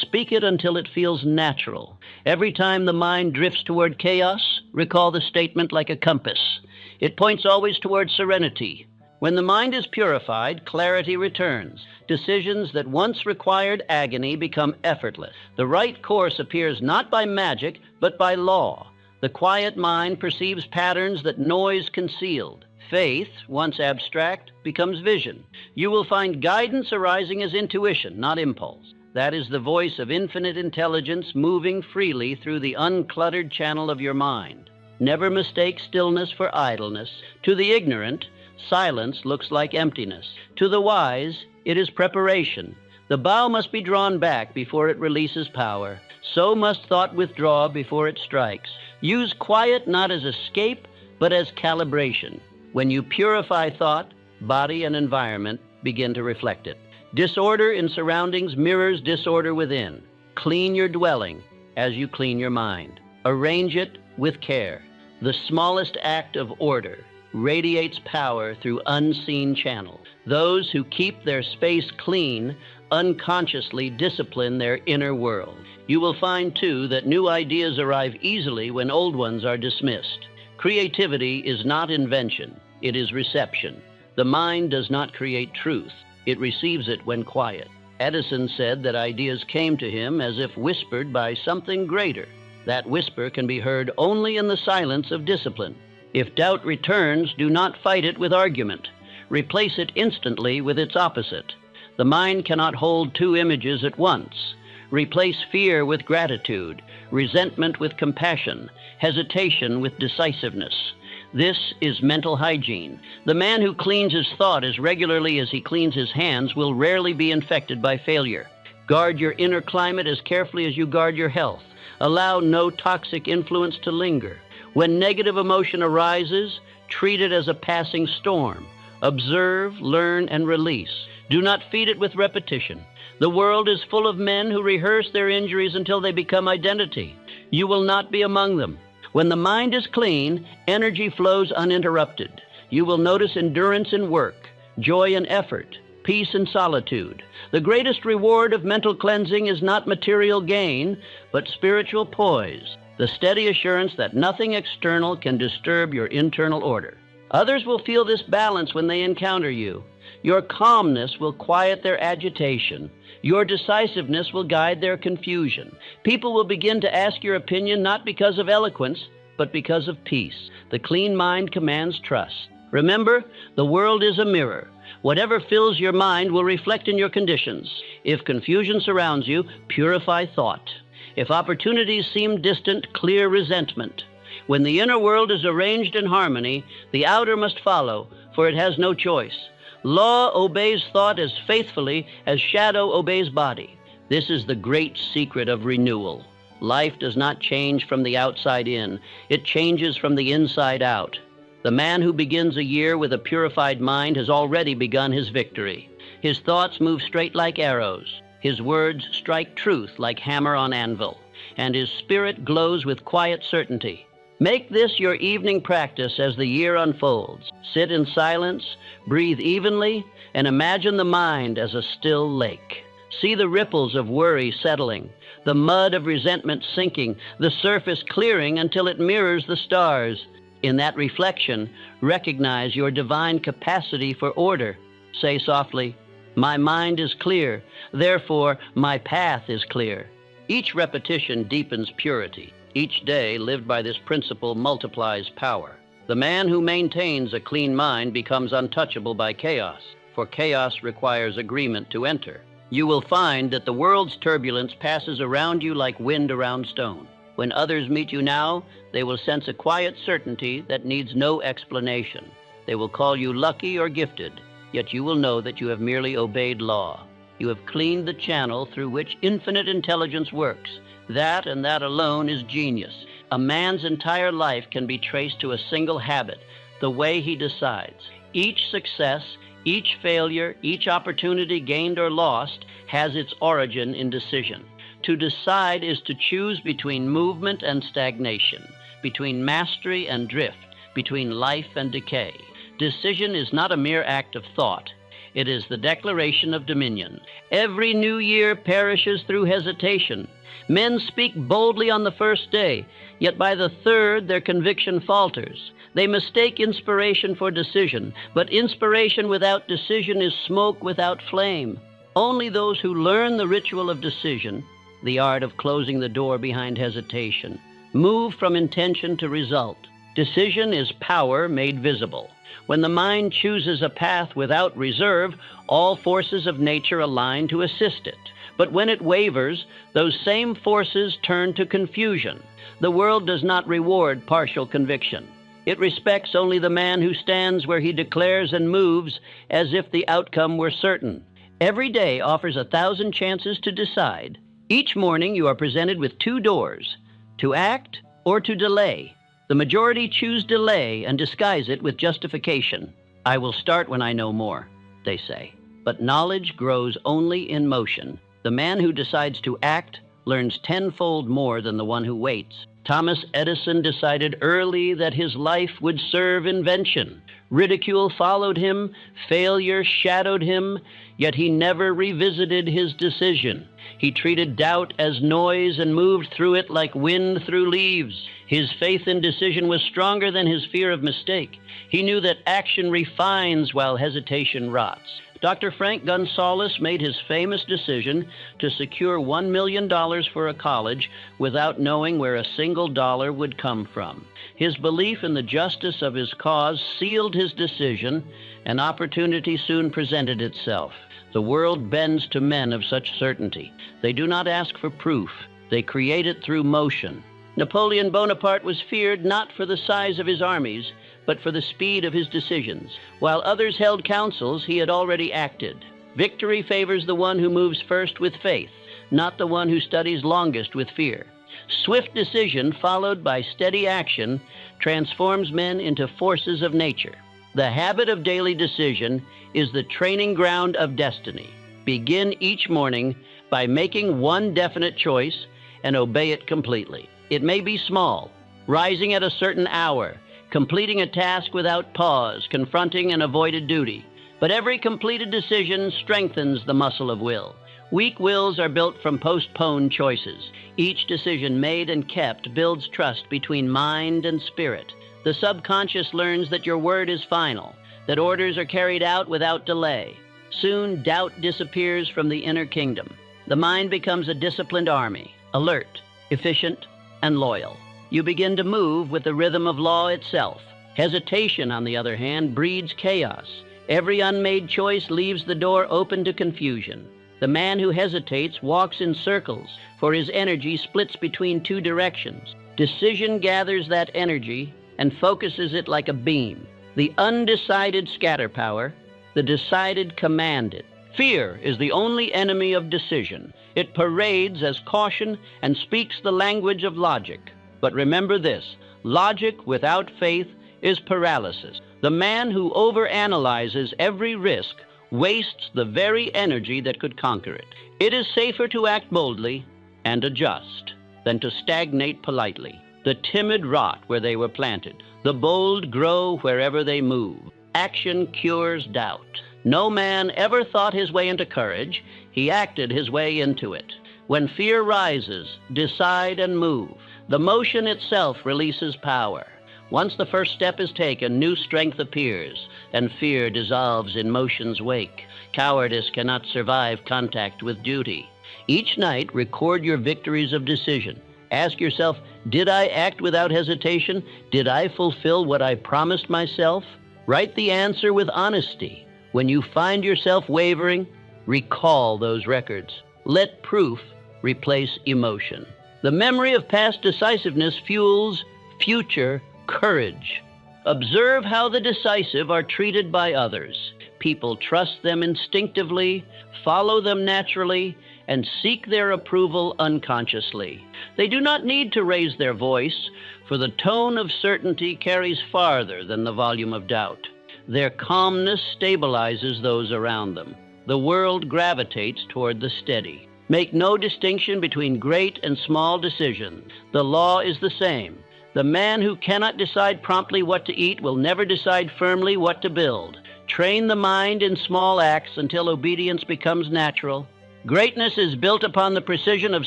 Speak it until it feels natural. Every time the mind drifts toward chaos, recall the statement like a compass. It points always toward serenity. When the mind is purified, clarity returns. Decisions that once required agony become effortless. The right course appears not by magic, but by law. The quiet mind perceives patterns that noise concealed. Faith, once abstract, becomes vision. You will find guidance arising as intuition, not impulse. That is the voice of infinite intelligence moving freely through the uncluttered channel of your mind. Never mistake stillness for idleness. To the ignorant, silence looks like emptiness. To the wise, it is preparation. The bow must be drawn back before it releases power. So must thought withdraw before it strikes. Use quiet not as escape, but as calibration. When you purify thought, body and environment begin to reflect it. Disorder in surroundings mirrors disorder within. Clean your dwelling as you clean your mind. Arrange it with care. The smallest act of order radiates power through unseen channels. Those who keep their space clean unconsciously discipline their inner world. You will find, too, that new ideas arrive easily when old ones are dismissed. Creativity is not invention, it is reception. The mind does not create truth, it receives it when quiet. Edison said that ideas came to him as if whispered by something greater. That whisper can be heard only in the silence of discipline. If doubt returns, do not fight it with argument. Replace it instantly with its opposite. The mind cannot hold two images at once. Replace fear with gratitude, resentment with compassion, hesitation with decisiveness. This is mental hygiene. The man who cleans his thought as regularly as he cleans his hands will rarely be infected by failure. Guard your inner climate as carefully as you guard your health. Allow no toxic influence to linger. When negative emotion arises, treat it as a passing storm. Observe, learn, and release. Do not feed it with repetition. The world is full of men who rehearse their injuries until they become identity. You will not be among them. When the mind is clean, energy flows uninterrupted. You will notice endurance in work, joy in effort, peace in solitude. The greatest reward of mental cleansing is not material gain, but spiritual poise, the steady assurance that nothing external can disturb your internal order. Others will feel this balance when they encounter you. Your calmness will quiet their agitation. Your decisiveness will guide their confusion. People will begin to ask your opinion not because of eloquence, but because of peace. The clean mind commands trust. Remember, the world is a mirror. Whatever fills your mind will reflect in your conditions. If confusion surrounds you, purify thought. If opportunities seem distant, clear resentment. When the inner world is arranged in harmony, the outer must follow, for it has no choice. Law obeys thought as faithfully as shadow obeys body. This is the great secret of renewal. Life does not change from the outside in. It changes from the inside out. The man who begins a year with a purified mind has already begun his victory. His thoughts move straight like arrows. His words strike truth like hammer on anvil. And his spirit glows with quiet certainty. Make this your evening practice as the year unfolds. Sit in silence, breathe evenly, and imagine the mind as a still lake. See the ripples of worry settling, the mud of resentment sinking, the surface clearing until it mirrors the stars. In that reflection, recognize your divine capacity for order. Say softly, "My mind is clear, therefore my path is clear." Each repetition deepens purity. Each day lived by this principle multiplies power. The man who maintains a clean mind becomes untouchable by chaos, for chaos requires agreement to enter. You will find that the world's turbulence passes around you like wind around stone. When others meet you now, they will sense a quiet certainty that needs no explanation. They will call you lucky or gifted, yet you will know that you have merely obeyed law. You have cleaned the channel through which infinite intelligence works. That and that alone is genius. A man's entire life can be traced to a single habit, the way he decides. Each success, each failure, each opportunity gained or lost has its origin in decision. To decide is to choose between movement and stagnation, between mastery and drift, between life and decay. Decision is not a mere act of thought. It is the declaration of dominion. Every new year perishes through hesitation. Men speak boldly on the first day, yet by the third their conviction falters. They mistake inspiration for decision, but inspiration without decision is smoke without flame. Only those who learn the ritual of decision, the art of closing the door behind hesitation, move from intention to result. Decision is power made visible. When the mind chooses a path without reserve, all forces of nature align to assist it. But when it wavers, those same forces turn to confusion. The world does not reward partial conviction. It respects only the man who stands where he declares and moves as if the outcome were certain. Every day offers 1,000 chances to decide. Each morning you are presented with 2 doors, to act or to delay. The majority choose delay and disguise it with justification. I will start when I know more, they say. But knowledge grows only in motion. The man who decides to act learns tenfold more than the one who waits. Thomas Edison decided early that his life would serve invention. Ridicule followed him, failure shadowed him, yet he never revisited his decision. He treated doubt as noise and moved through it like wind through leaves. His faith in decision was stronger than his fear of mistake. He knew that action refines while hesitation rots. Dr. Frank Gonzalez made his famous decision to secure $1 million for a college without knowing where a single dollar would come from. His belief in the justice of his cause sealed his decision, and opportunity soon presented itself. The world bends to men of such certainty. They do not ask for proof. They create it through motion. Napoleon Bonaparte was feared not for the size of his armies, but for the speed of his decisions. While others held councils, he had already acted. Victory favors the one who moves first with faith, not the one who studies longest with fear. Swift decision followed by steady action transforms men into forces of nature. The habit of daily decision is the training ground of destiny. Begin each morning by making one definite choice and obey it completely. It may be small, rising at a certain hour, completing a task without pause, confronting an avoided duty. But every completed decision strengthens the muscle of will. Weak wills are built from postponed choices. Each decision made and kept builds trust between mind and spirit. The subconscious learns that your word is final, that orders are carried out without delay. Soon, doubt disappears from the inner kingdom. The mind becomes a disciplined army, alert, efficient, and loyal. You begin to move with the rhythm of law itself. Hesitation, on the other hand, breeds chaos. Every unmade choice leaves the door open to confusion. The man who hesitates walks in circles, for his energy splits between two directions. Decision gathers that energy and focuses it like a beam. The undecided scatter power, the decided command it. Fear is the only enemy of decision. It parades as caution and speaks the language of logic. But remember this, logic without faith is paralysis. The man who overanalyzes every risk wastes the very energy that could conquer it. It is safer to act boldly and adjust than to stagnate politely. The timid rot where they were planted. The bold grow wherever they move. Action cures doubt. No man ever thought his way into courage. He acted his way into it. When fear rises, decide and move. The motion itself releases power. Once the first step is taken, new strength appears, and fear dissolves in motion's wake. Cowardice cannot survive contact with duty. Each night, record your victories of decision. Ask yourself, did I act without hesitation? Did I fulfill what I promised myself? Write the answer with honesty. When you find yourself wavering, recall those records. Let proof replace emotion. The memory of past decisiveness fuels future courage. Observe how the decisive are treated by others. People trust them instinctively, follow them naturally, and seek their approval unconsciously. They do not need to raise their voice, for the tone of certainty carries farther than the volume of doubt. Their calmness stabilizes those around them. The world gravitates toward the steady. Make no distinction between great and small decisions. The law is the same. The man who cannot decide promptly what to eat will never decide firmly what to build. Train the mind in small acts until obedience becomes natural. Greatness is built upon the precision of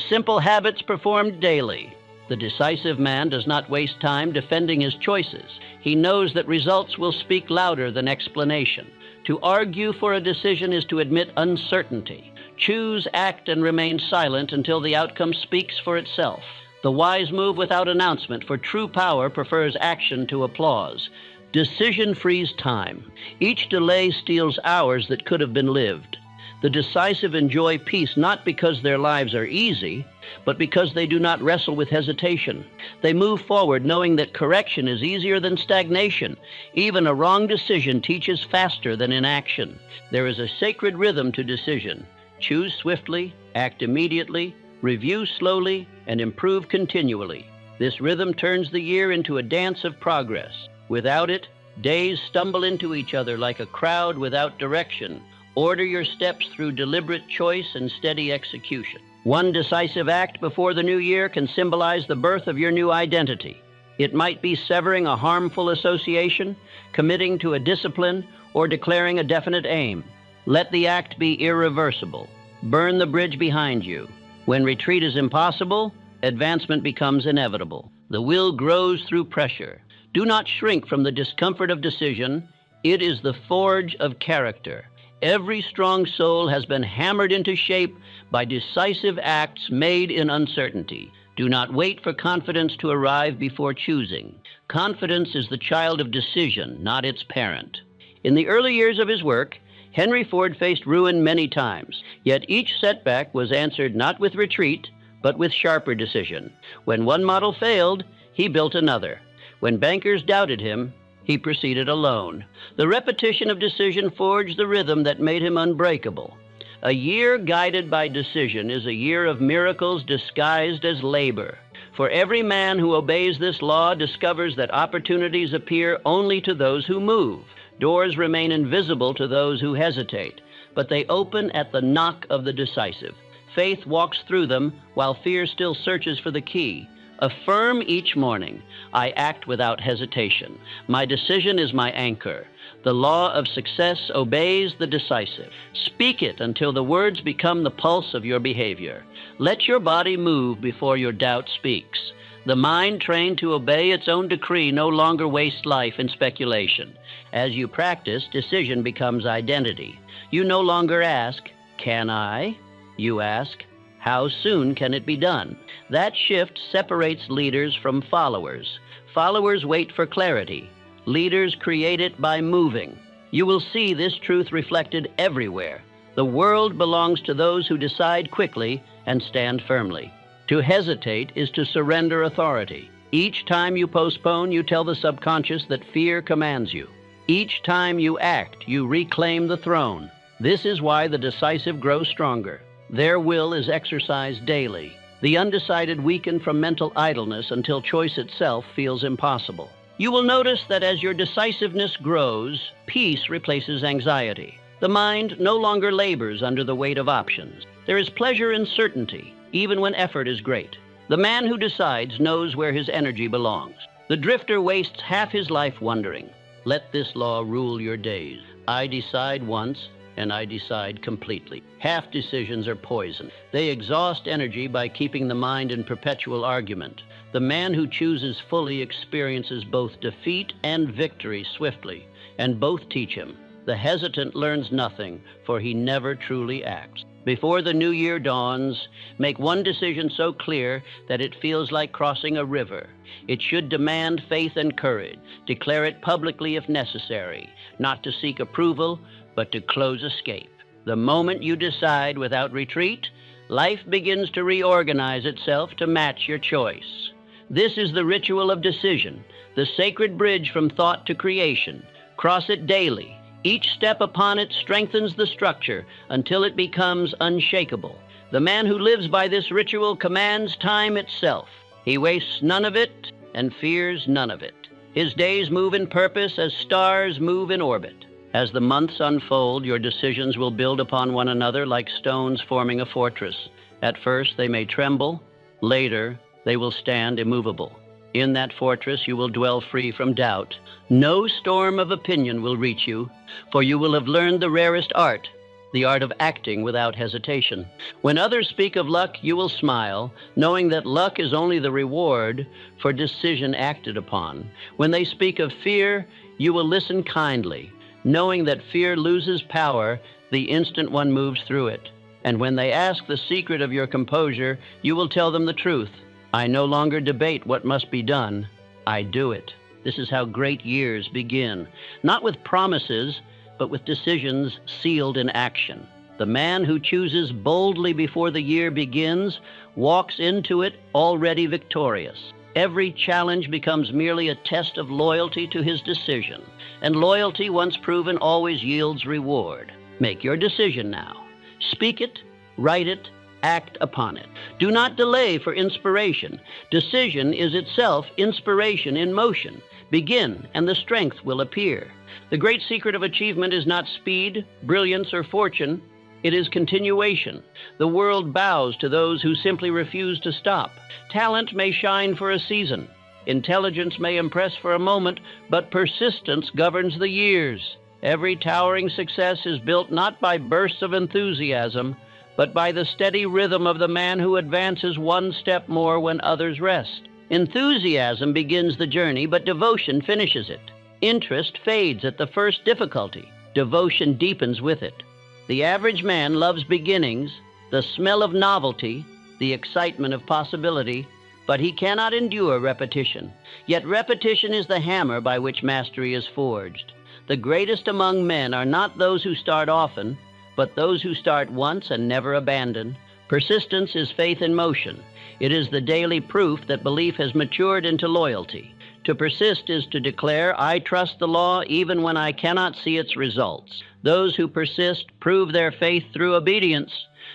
simple habits performed daily. The decisive man does not waste time defending his choices. He knows that results will speak louder than explanation. To argue for a decision is to admit uncertainty. Choose, act, and remain silent until the outcome speaks for itself. The wise move without announcement, for true power prefers action to applause. Decision frees time. Each delay steals hours that could have been lived. The decisive enjoy peace not because their lives are easy, but because they do not wrestle with hesitation. They move forward knowing that correction is easier than stagnation. Even a wrong decision teaches faster than inaction. There is a sacred rhythm to decision. Choose swiftly, act immediately, review slowly, and improve continually. This rhythm turns the year into a dance of progress. Without it, days stumble into each other like a crowd without direction. Order your steps through deliberate choice and steady execution. One decisive act before the new year can symbolize the birth of your new identity. It might be severing a harmful association, committing to a discipline, or declaring a definite aim. Let the act be irreversible. Burn the bridge behind you. When retreat is impossible, advancement becomes inevitable. The will grows through pressure. Do not shrink from the discomfort of decision. It is the forge of character. Every strong soul has been hammered into shape by decisive acts made in uncertainty. Do not wait for confidence to arrive before choosing. Confidence is the child of decision, not its parent. In the early years of his work, Henry Ford faced ruin many times, yet each setback was answered not with retreat, but with sharper decision. When one model failed, he built another. When bankers doubted him, he proceeded alone. The repetition of decision forged the rhythm that made him unbreakable. A year guided by decision is a year of miracles disguised as labor. For every man who obeys this law discovers that opportunities appear only to those who move. Doors remain invisible to those who hesitate, but they open at the knock of the decisive. Faith walks through them while fear still searches for the key. Affirm each morning, I act without hesitation. My decision is my anchor. The law of success obeys the decisive. Speak it until the words become the pulse of your behavior. Let your body move before your doubt speaks. The mind trained to obey its own decree no longer wastes life in speculation. As you practice, decision becomes identity. You no longer ask, can I? You ask, how soon can it be done? That shift separates leaders from followers. Followers wait for clarity. Leaders create it by moving. You will see this truth reflected everywhere. The world belongs to those who decide quickly and stand firmly. To hesitate is to surrender authority. Each time you postpone, you tell the subconscious that fear commands you. Each time you act, you reclaim the throne. This is why the decisive grow stronger. Their will is exercised daily. The undecided weaken from mental idleness until choice itself feels impossible. You will notice that as your decisiveness grows, peace replaces anxiety. The mind no longer labors under the weight of options. There is pleasure in certainty, even when effort is great. The man who decides knows where his energy belongs. The drifter wastes half his life wondering. Let this law rule your days. I decide once, and I decide completely. Half decisions are poison. They exhaust energy by keeping the mind in perpetual argument. The man who chooses fully experiences both defeat and victory swiftly, and both teach him. The hesitant learns nothing, for he never truly acts. Before the new year dawns, make one decision so clear that it feels like crossing a river. It should demand faith and courage. Declare it publicly if necessary, not to seek approval, but to close escape. The moment you decide without retreat, life begins to reorganize itself to match your choice. This is the ritual of decision, the sacred bridge from thought to creation. Cross it daily. Each step upon it strengthens the structure until it becomes unshakable. The man who lives by this ritual commands time itself. He wastes none of it and fears none of it. His days move in purpose as stars move in orbit. As the months unfold, your decisions will build upon one another like stones forming a fortress. At first, they may tremble. Later, they will stand immovable. In that fortress, you will dwell free from doubt. No storm of opinion will reach you, for you will have learned the rarest art, the art of acting without hesitation. When others speak of luck, you will smile, knowing that luck is only the reward for decision acted upon. When they speak of fear, you will listen kindly, knowing that fear loses power the instant one moves through it. And when they ask the secret of your composure, you will tell them the truth. I no longer debate what must be done. I do it. This is how great years begin, not with promises, but with decisions sealed in action. The man who chooses boldly before the year begins walks into it already victorious. Every challenge becomes merely a test of loyalty to his decision, and loyalty, once proven, always yields reward. Make your decision now. Speak it, write it, act upon it. Do not delay for inspiration. Decision is itself inspiration in motion. Begin, and the strength will appear. The great secret of achievement is not speed, brilliance, or fortune. It is continuation. The world bows to those who simply refuse to stop. Talent may shine for a season, Intelligence may impress for a moment, but persistence governs the years. Every towering success is built not by bursts of enthusiasm, but by the steady rhythm of the man who advances one step more when others rest. Enthusiasm begins the journey, but devotion finishes it. Interest fades at the first difficulty. Devotion deepens with it. The average man loves beginnings, the smell of novelty, the excitement of possibility, but he cannot endure repetition. Yet repetition is the hammer by which mastery is forged. The greatest among men are not those who start often, but those who start once and never abandon. Persistence is faith in motion. It is the daily proof that belief has matured into loyalty. To persist is to declare, I trust the law even when I cannot see its results. Those who persist prove their faith through obedience.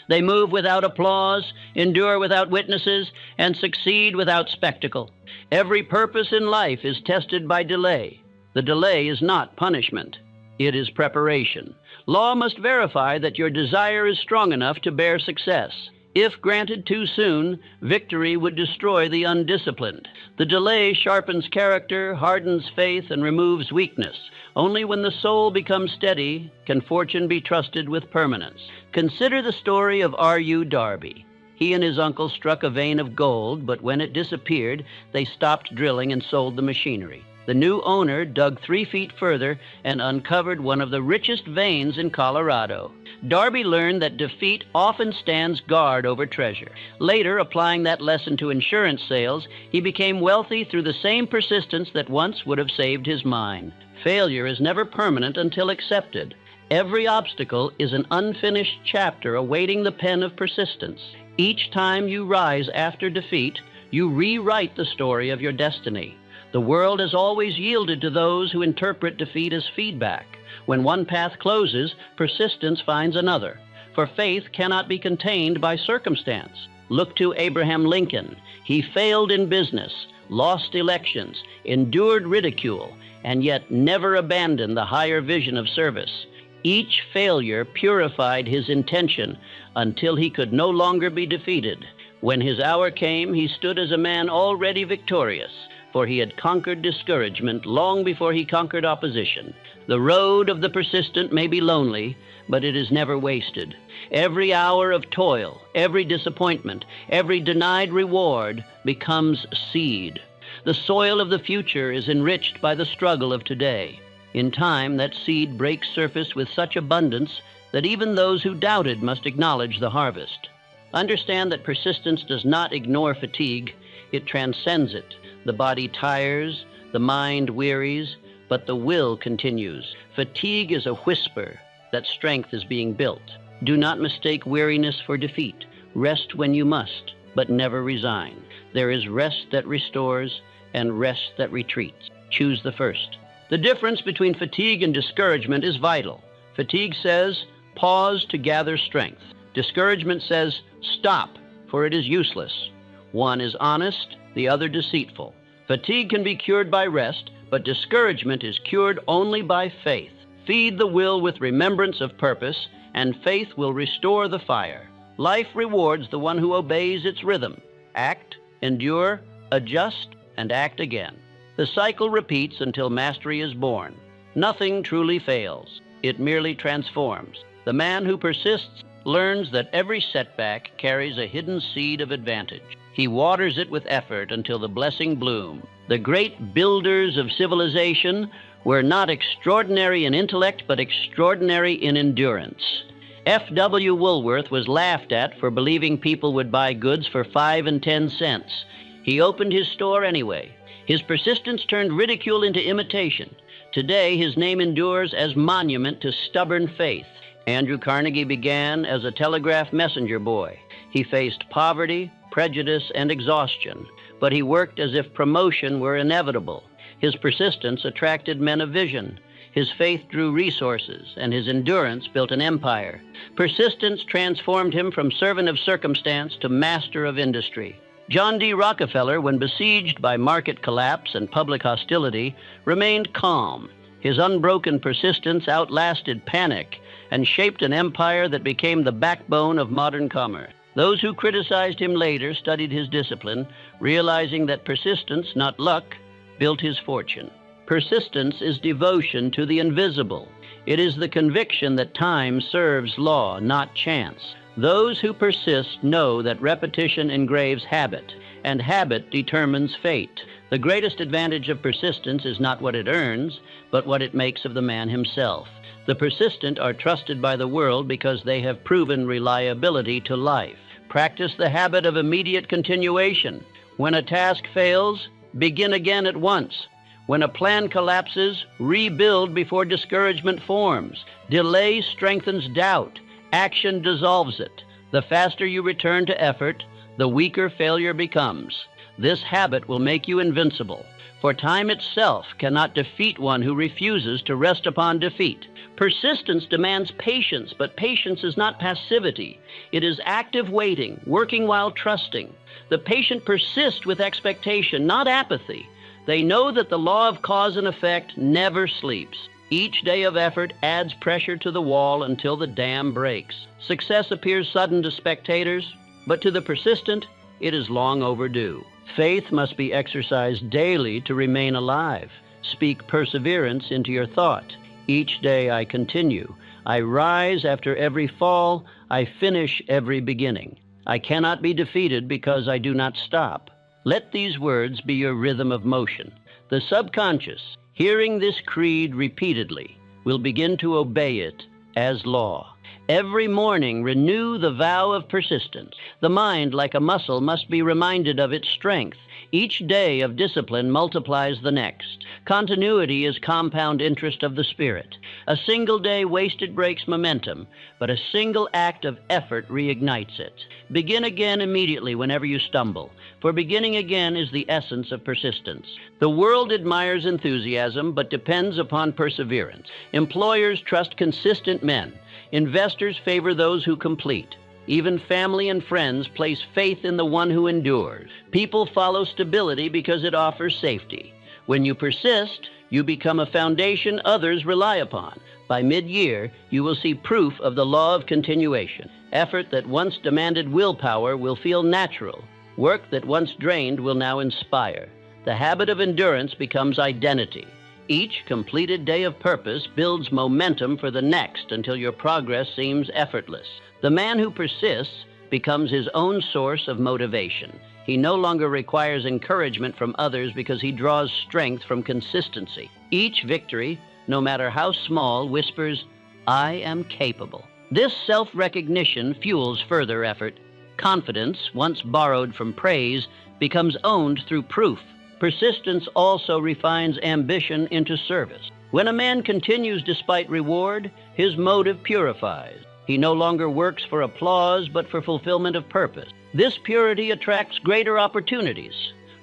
They move without applause, endure without witnesses, and succeed without spectacle. Every purpose in life is tested by delay. The delay is not punishment. It is preparation. Law must verify that your desire is strong enough to bear success. If granted too soon, victory would destroy the undisciplined. The delay sharpens character, hardens faith, and removes weakness. Only when the soul becomes steady can fortune be trusted with permanence. Consider the story of R.U. Darby. He and his uncle struck a vein of gold, but when it disappeared, they stopped drilling and sold the machinery. The new owner dug 3 feet further and uncovered one of the richest veins in Colorado. Darby learned that defeat often stands guard over treasure. Later, applying that lesson to insurance sales, he became wealthy through the same persistence that once would have saved his mine. Failure is never permanent until accepted. Every obstacle is an unfinished chapter awaiting the pen of persistence. Each time you rise after defeat, you rewrite the story of your destiny. The world has always yielded to those who interpret defeat as feedback. When one path closes, persistence finds another. For faith cannot be contained by circumstance. Look to Abraham Lincoln. He failed in business, lost elections, endured ridicule, and yet never abandoned the higher vision of service. Each failure purified his intention until he could no longer be defeated. When his hour came, he stood as a man already victorious, for he had conquered discouragement long before he conquered opposition. The road of the persistent may be lonely, but it is never wasted. Every hour of toil, every disappointment, every denied reward becomes seed. The soil of the future is enriched by the struggle of today. In time, that seed breaks surface with such abundance that even those who doubted must acknowledge the harvest. Understand that persistence does not ignore fatigue, it transcends it. The body tires, the mind wearies, but the will continues. Fatigue is a whisper that strength is being built. Do not mistake weariness for defeat. Rest when you must, but never resign. There is rest that restores and rest that retreats. Choose the first. The difference between fatigue and discouragement is vital. Fatigue says, pause to gather strength. Discouragement says, stop, for it is useless. One is honest, the other deceitful. Fatigue can be cured by rest, but discouragement is cured only by faith. Feed the will with remembrance of purpose, and faith will restore the fire. Life rewards the one who obeys its rhythm. Act, endure, adjust, and act again. The cycle repeats until mastery is born. Nothing truly fails. It merely transforms. The man who persists learns that every setback carries a hidden seed of advantage. He waters it with effort until the blessing bloom. The great builders of civilization were not extraordinary in intellect, but extraordinary in endurance. F.W. Woolworth was laughed at for believing people would buy goods for 5 and 10 cents. He opened his store anyway. His persistence turned ridicule into imitation. Today, his name endures as monument to stubborn faith. Andrew Carnegie began as a telegraph messenger boy. He faced poverty, prejudice, and exhaustion, but he worked as if promotion were inevitable. His persistence attracted men of vision. His faith drew resources, and his endurance built an empire. Persistence transformed him from servant of circumstance to master of industry. John D. Rockefeller, when besieged by market collapse and public hostility, remained calm. His unbroken persistence outlasted panic and shaped an empire that became the backbone of modern commerce. Those who criticized him later studied his discipline, realizing that persistence, not luck, built his fortune. Persistence is devotion to the invisible. It is the conviction that time serves law, not chance. Those who persist know that repetition engraves habit, and habit determines fate. The greatest advantage of persistence is not what it earns, but what it makes of the man himself. The persistent are trusted by the world because they have proven reliability to life. Practice the habit of immediate continuation. When a task fails, begin again at once. When a plan collapses, rebuild before discouragement forms. Delay strengthens doubt. Action dissolves it. The faster you return to effort, the weaker failure becomes. This habit will make you invincible, for time itself cannot defeat one who refuses to rest upon defeat. Persistence demands patience, but patience is not passivity. It is active waiting, working while trusting. The patient persists with expectation, not apathy. They know that the law of cause and effect never sleeps. Each day of effort adds pressure to the wall until the dam breaks. Success appears sudden to spectators, but to the persistent, it is long overdue. Faith must be exercised daily to remain alive. Speak perseverance into your thought. Each day I continue. I rise after every fall. I finish every beginning. I cannot be defeated because I do not stop. Let these words be your rhythm of motion. The subconscious, hearing this creed repeatedly, will begin to obey it as law. Every morning, renew the vow of persistence. The mind, like a muscle, must be reminded of its strength. Each day of discipline multiplies the next. Continuity is compound interest of the spirit. A single day wasted breaks momentum, but a single act of effort reignites it. Begin again immediately whenever you stumble, for beginning again is the essence of persistence. The world admires enthusiasm, but depends upon perseverance. Employers trust consistent men. Investors favor those who complete. Even family and friends place faith in the one who endures. People follow stability because it offers safety. When you persist, you become a foundation others rely upon. By mid-year, you will see proof of the law of continuation. Effort that once demanded willpower will feel natural. Work that once drained will now inspire. The habit of endurance becomes identity. Each completed day of purpose builds momentum for the next until your progress seems effortless. The man who persists becomes his own source of motivation. He no longer requires encouragement from others because he draws strength from consistency. Each victory, no matter how small, whispers, "I am capable." This self-recognition fuels further effort. Confidence, once borrowed from praise, becomes owned through proof. Persistence also refines ambition into service. When a man continues despite reward, his motive purifies. He no longer works for applause, but for fulfillment of purpose. This purity attracts greater opportunities,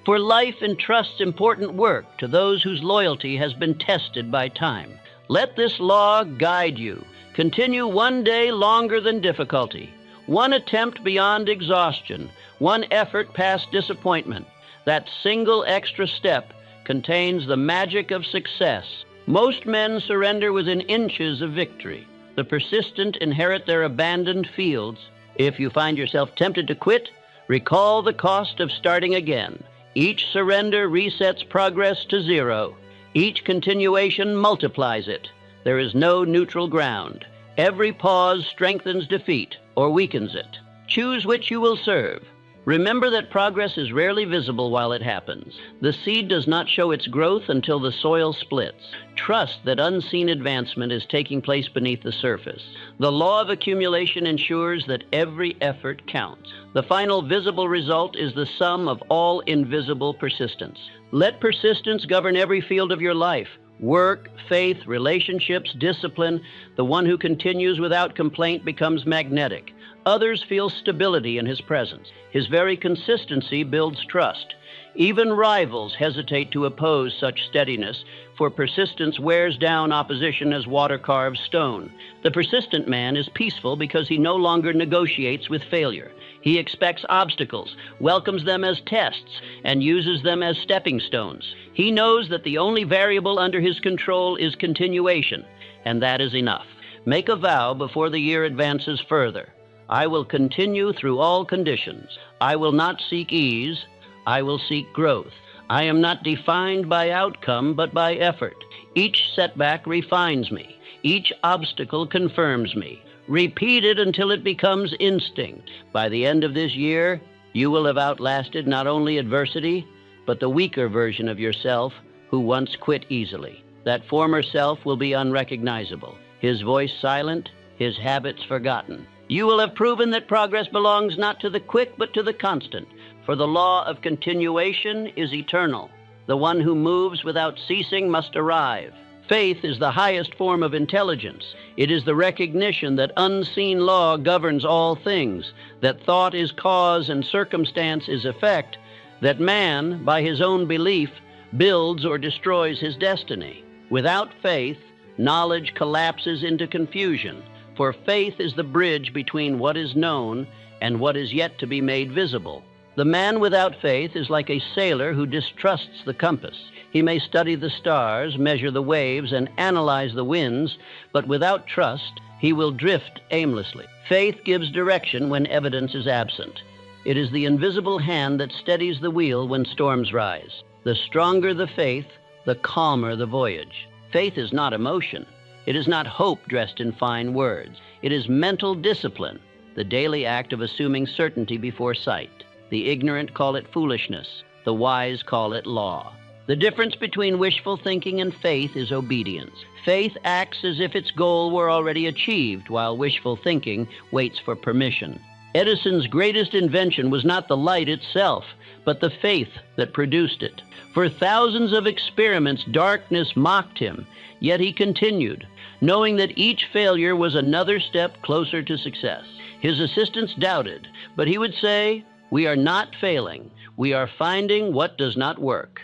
for life entrusts important work to those whose loyalty has been tested by time. Let this law guide you. Continue one day longer than difficulty, one attempt beyond exhaustion, one effort past disappointment. That single extra step contains the magic of success. Most men surrender within inches of victory. The persistent inherit their abandoned fields. If you find yourself tempted to quit, recall the cost of starting again. Each surrender resets progress to zero. Each continuation multiplies it. There is no neutral ground. Every pause strengthens defeat or weakens it. Choose which you will serve. Remember that progress is rarely visible while it happens. The seed does not show its growth until the soil splits. Trust that unseen advancement is taking place beneath the surface. The law of accumulation ensures that every effort counts. The final visible result is the sum of all invisible persistence. Let persistence govern every field of your life. Work, faith, relationships, discipline. The one who continues without complaint becomes magnetic. Others feel stability in his presence. His very consistency builds trust. Even rivals hesitate to oppose such steadiness, for persistence wears down opposition as water carves stone. The persistent man is peaceful because he no longer negotiates with failure. He expects obstacles, welcomes them as tests, and uses them as stepping stones. He knows that the only variable under his control is continuation, and that is enough. Make a vow before the year advances further. I will continue through all conditions. I will not seek ease. I will seek growth. I am not defined by outcome, but by effort. Each setback refines me. Each obstacle confirms me. Repeat it until it becomes instinct. By the end of this year, you will have outlasted not only adversity, but the weaker version of yourself who once quit easily. That former self will be unrecognizable, his voice silent, his habits forgotten. You will have proven that progress belongs not to the quick, but to the constant, for the law of continuation is eternal. The one who moves without ceasing must arrive. Faith is the highest form of intelligence. It is the recognition that unseen law governs all things, that thought is cause and circumstance is effect, that man, by his own belief, builds or destroys his destiny. Without faith, knowledge collapses into confusion, for faith is the bridge between what is known and what is yet to be made visible. The man without faith is like a sailor who distrusts the compass. He may study the stars, measure the waves, and analyze the winds, but without trust, he will drift aimlessly. Faith gives direction when evidence is absent. It is the invisible hand that steadies the wheel when storms rise. The stronger the faith, the calmer the voyage. Faith is not emotion. It is not hope dressed in fine words. It is mental discipline, the daily act of assuming certainty before sight. The ignorant call it foolishness. The wise call it law. The difference between wishful thinking and faith is obedience. Faith acts as if its goal were already achieved, while wishful thinking waits for permission. Edison's greatest invention was not the light itself, but the faith that produced it. For thousands of experiments, darkness mocked him, yet he continued, knowing that each failure was another step closer to success. His assistants doubted, but he would say, "We are not failing. We are finding what does not work."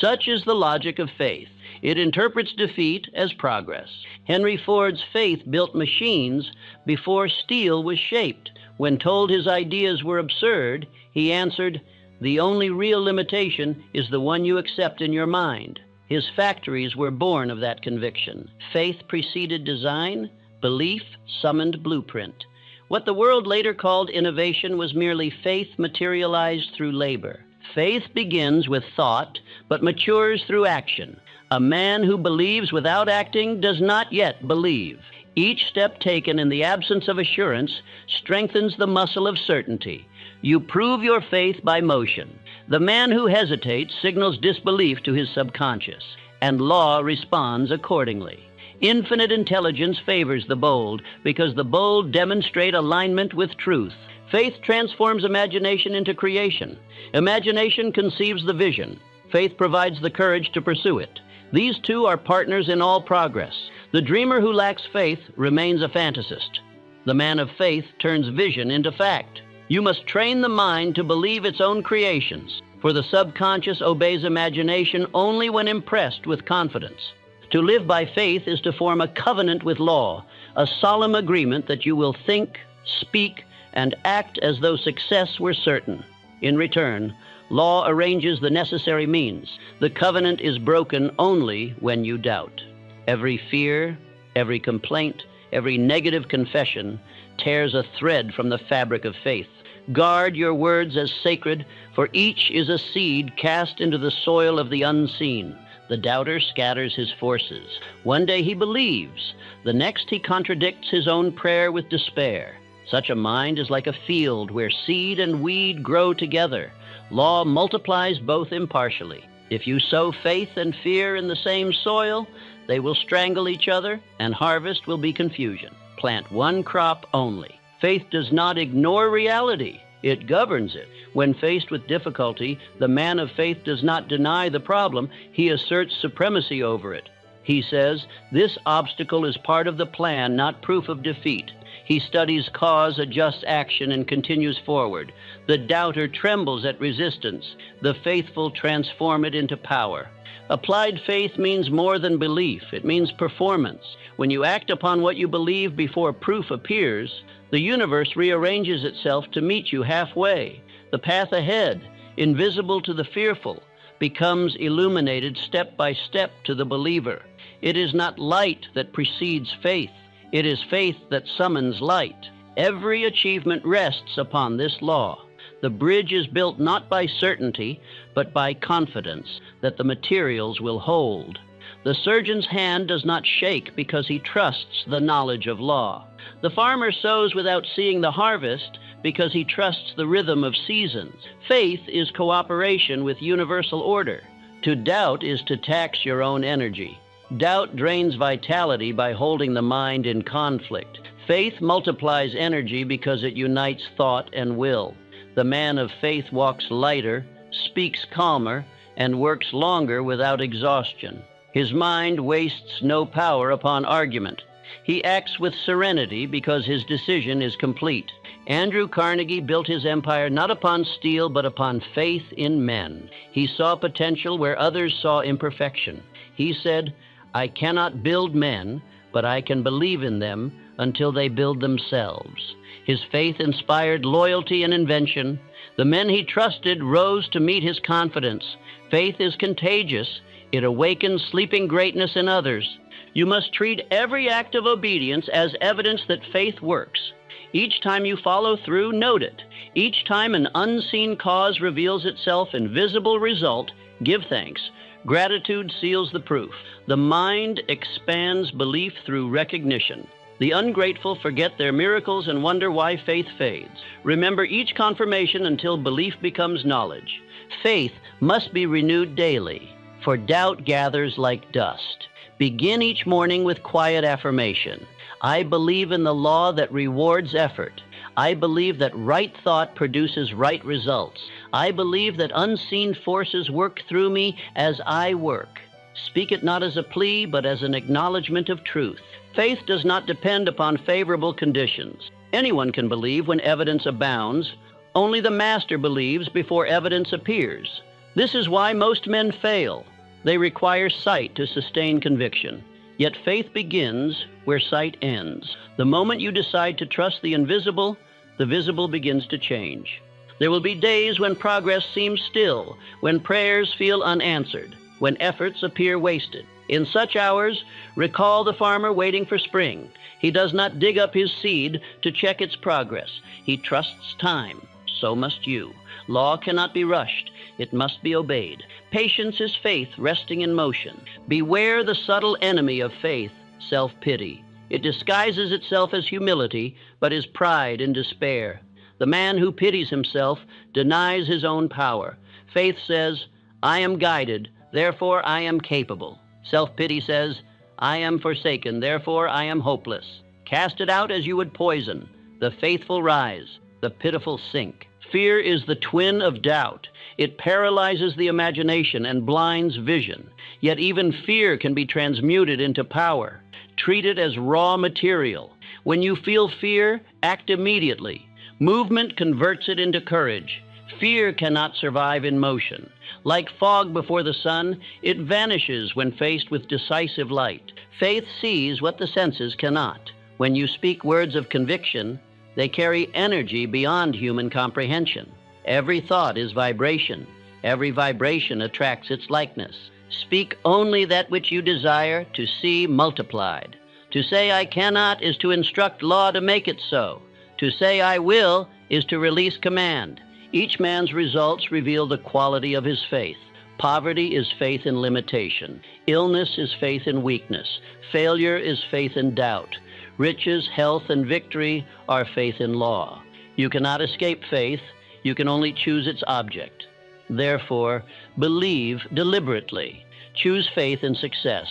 Such is the logic of faith. It interprets defeat as progress. Henry Ford's faith built machines before steel was shaped. When told his ideas were absurd, he answered, "The only real limitation is the one you accept in your mind." His factories were born of that conviction. Faith preceded design, belief summoned blueprint. What the world later called innovation was merely faith materialized through labor. Faith begins with thought, but matures through action. A man who believes without acting does not yet believe. Each step taken in the absence of assurance strengthens the muscle of certainty. You prove your faith by motion. The man who hesitates signals disbelief to his subconscious, and law responds accordingly. Infinite intelligence favors the bold, because the bold demonstrate alignment with truth. Faith transforms imagination into creation. Imagination conceives the vision. Faith provides the courage to pursue it. These two are partners in all progress. The dreamer who lacks faith remains a fantasist. The man of faith turns vision into fact. You must train the mind to believe its own creations, for the subconscious obeys imagination only when impressed with confidence. To live by faith is to form a covenant with law, a solemn agreement that you will think, speak, and act as though success were certain. In return, law arranges the necessary means. The covenant is broken only when you doubt. Every fear, every complaint, every negative confession tears a thread from the fabric of faith. Guard your words as sacred, for each is a seed cast into the soil of the unseen. The doubter scatters his forces. One day he believes. The next he contradicts his own prayer with despair. Such a mind is like a field where seed and weed grow together. Law multiplies both impartially. If you sow faith and fear in the same soil, they will strangle each other, and harvest will be confusion. Plant one crop only. Faith does not ignore reality. It governs it. When faced with difficulty, the man of faith does not deny the problem. He asserts supremacy over it. He says, "This obstacle is part of the plan, not proof of defeat." He studies cause, adjusts action, and continues forward. The doubter trembles at resistance. The faithful transform it into power. Applied faith means more than belief. It means performance. When you act upon what you believe before proof appears, the universe rearranges itself to meet you halfway. The path ahead, invisible to the fearful, becomes illuminated step by step to the believer. It is not light that precedes faith. It is faith that summons light. Every achievement rests upon this law. The bridge is built not by certainty, but by confidence that the materials will hold. The surgeon's hand does not shake because he trusts the knowledge of law. The farmer sows without seeing the harvest because he trusts the rhythm of seasons. Faith is cooperation with universal order. To doubt is to tax your own energy. Doubt drains vitality by holding the mind in conflict. Faith multiplies energy because it unites thought and will. The man of faith walks lighter, speaks calmer, and works longer without exhaustion. His mind wastes no power upon argument. He acts with serenity because his decision is complete. Andrew Carnegie built his empire not upon steel, but upon faith in men. He saw potential where others saw imperfection. He said, "I cannot build men, but I can believe in them until they build themselves." His faith inspired loyalty and invention. The men he trusted rose to meet his confidence. Faith is contagious. It awakens sleeping greatness in others. You must treat every act of obedience as evidence that faith works. Each time you follow through, note it. Each time an unseen cause reveals itself in visible result, give thanks. Gratitude seals the proof. The mind expands belief through recognition. The ungrateful forget their miracles and wonder why faith fades. Remember each confirmation until belief becomes knowledge. Faith must be renewed daily, for doubt gathers like dust. Begin each morning with quiet affirmation. I believe in the law that rewards effort. I believe that right thought produces right results. I believe that unseen forces work through me as I work. Speak it not as a plea, but as an acknowledgement of truth. Faith does not depend upon favorable conditions. Anyone can believe when evidence abounds. Only the master believes before evidence appears. This is why most men fail. They require sight to sustain conviction. Yet faith begins where sight ends. The moment you decide to trust the invisible, the visible begins to change. There will be days when progress seems still, when prayers feel unanswered, when efforts appear wasted. In such hours, recall the farmer waiting for spring. He does not dig up his seed to check its progress. He trusts time. So must you. Law cannot be rushed. It must be obeyed. Patience is faith resting in motion. Beware the subtle enemy of faith, self-pity. It disguises itself as humility, but is pride and despair. The man who pities himself denies his own power. Faith says, I am guided, therefore I am capable. Self-pity says, I am forsaken, therefore I am hopeless. Cast it out as you would poison. The faithful rise, the pitiful sink. Fear is the twin of doubt. It paralyzes the imagination and blinds vision. Yet even fear can be transmuted into power. Treat it as raw material. When you feel fear, act immediately. Movement converts it into courage. Fear cannot survive in motion. Like fog before the sun, it vanishes when faced with decisive light. Faith sees what the senses cannot. When you speak words of conviction, they carry energy beyond human comprehension. Every thought is vibration. Every vibration attracts its likeness. Speak only that which you desire to see multiplied. To say I cannot is to instruct law to make it so. To say I will is to release command. Each man's results reveal the quality of his faith. Poverty is faith in limitation. Illness is faith in weakness. Failure is faith in doubt. Riches, health, and victory are faith in law. You cannot escape faith. You can only choose its object. Therefore, believe deliberately. Choose faith in success,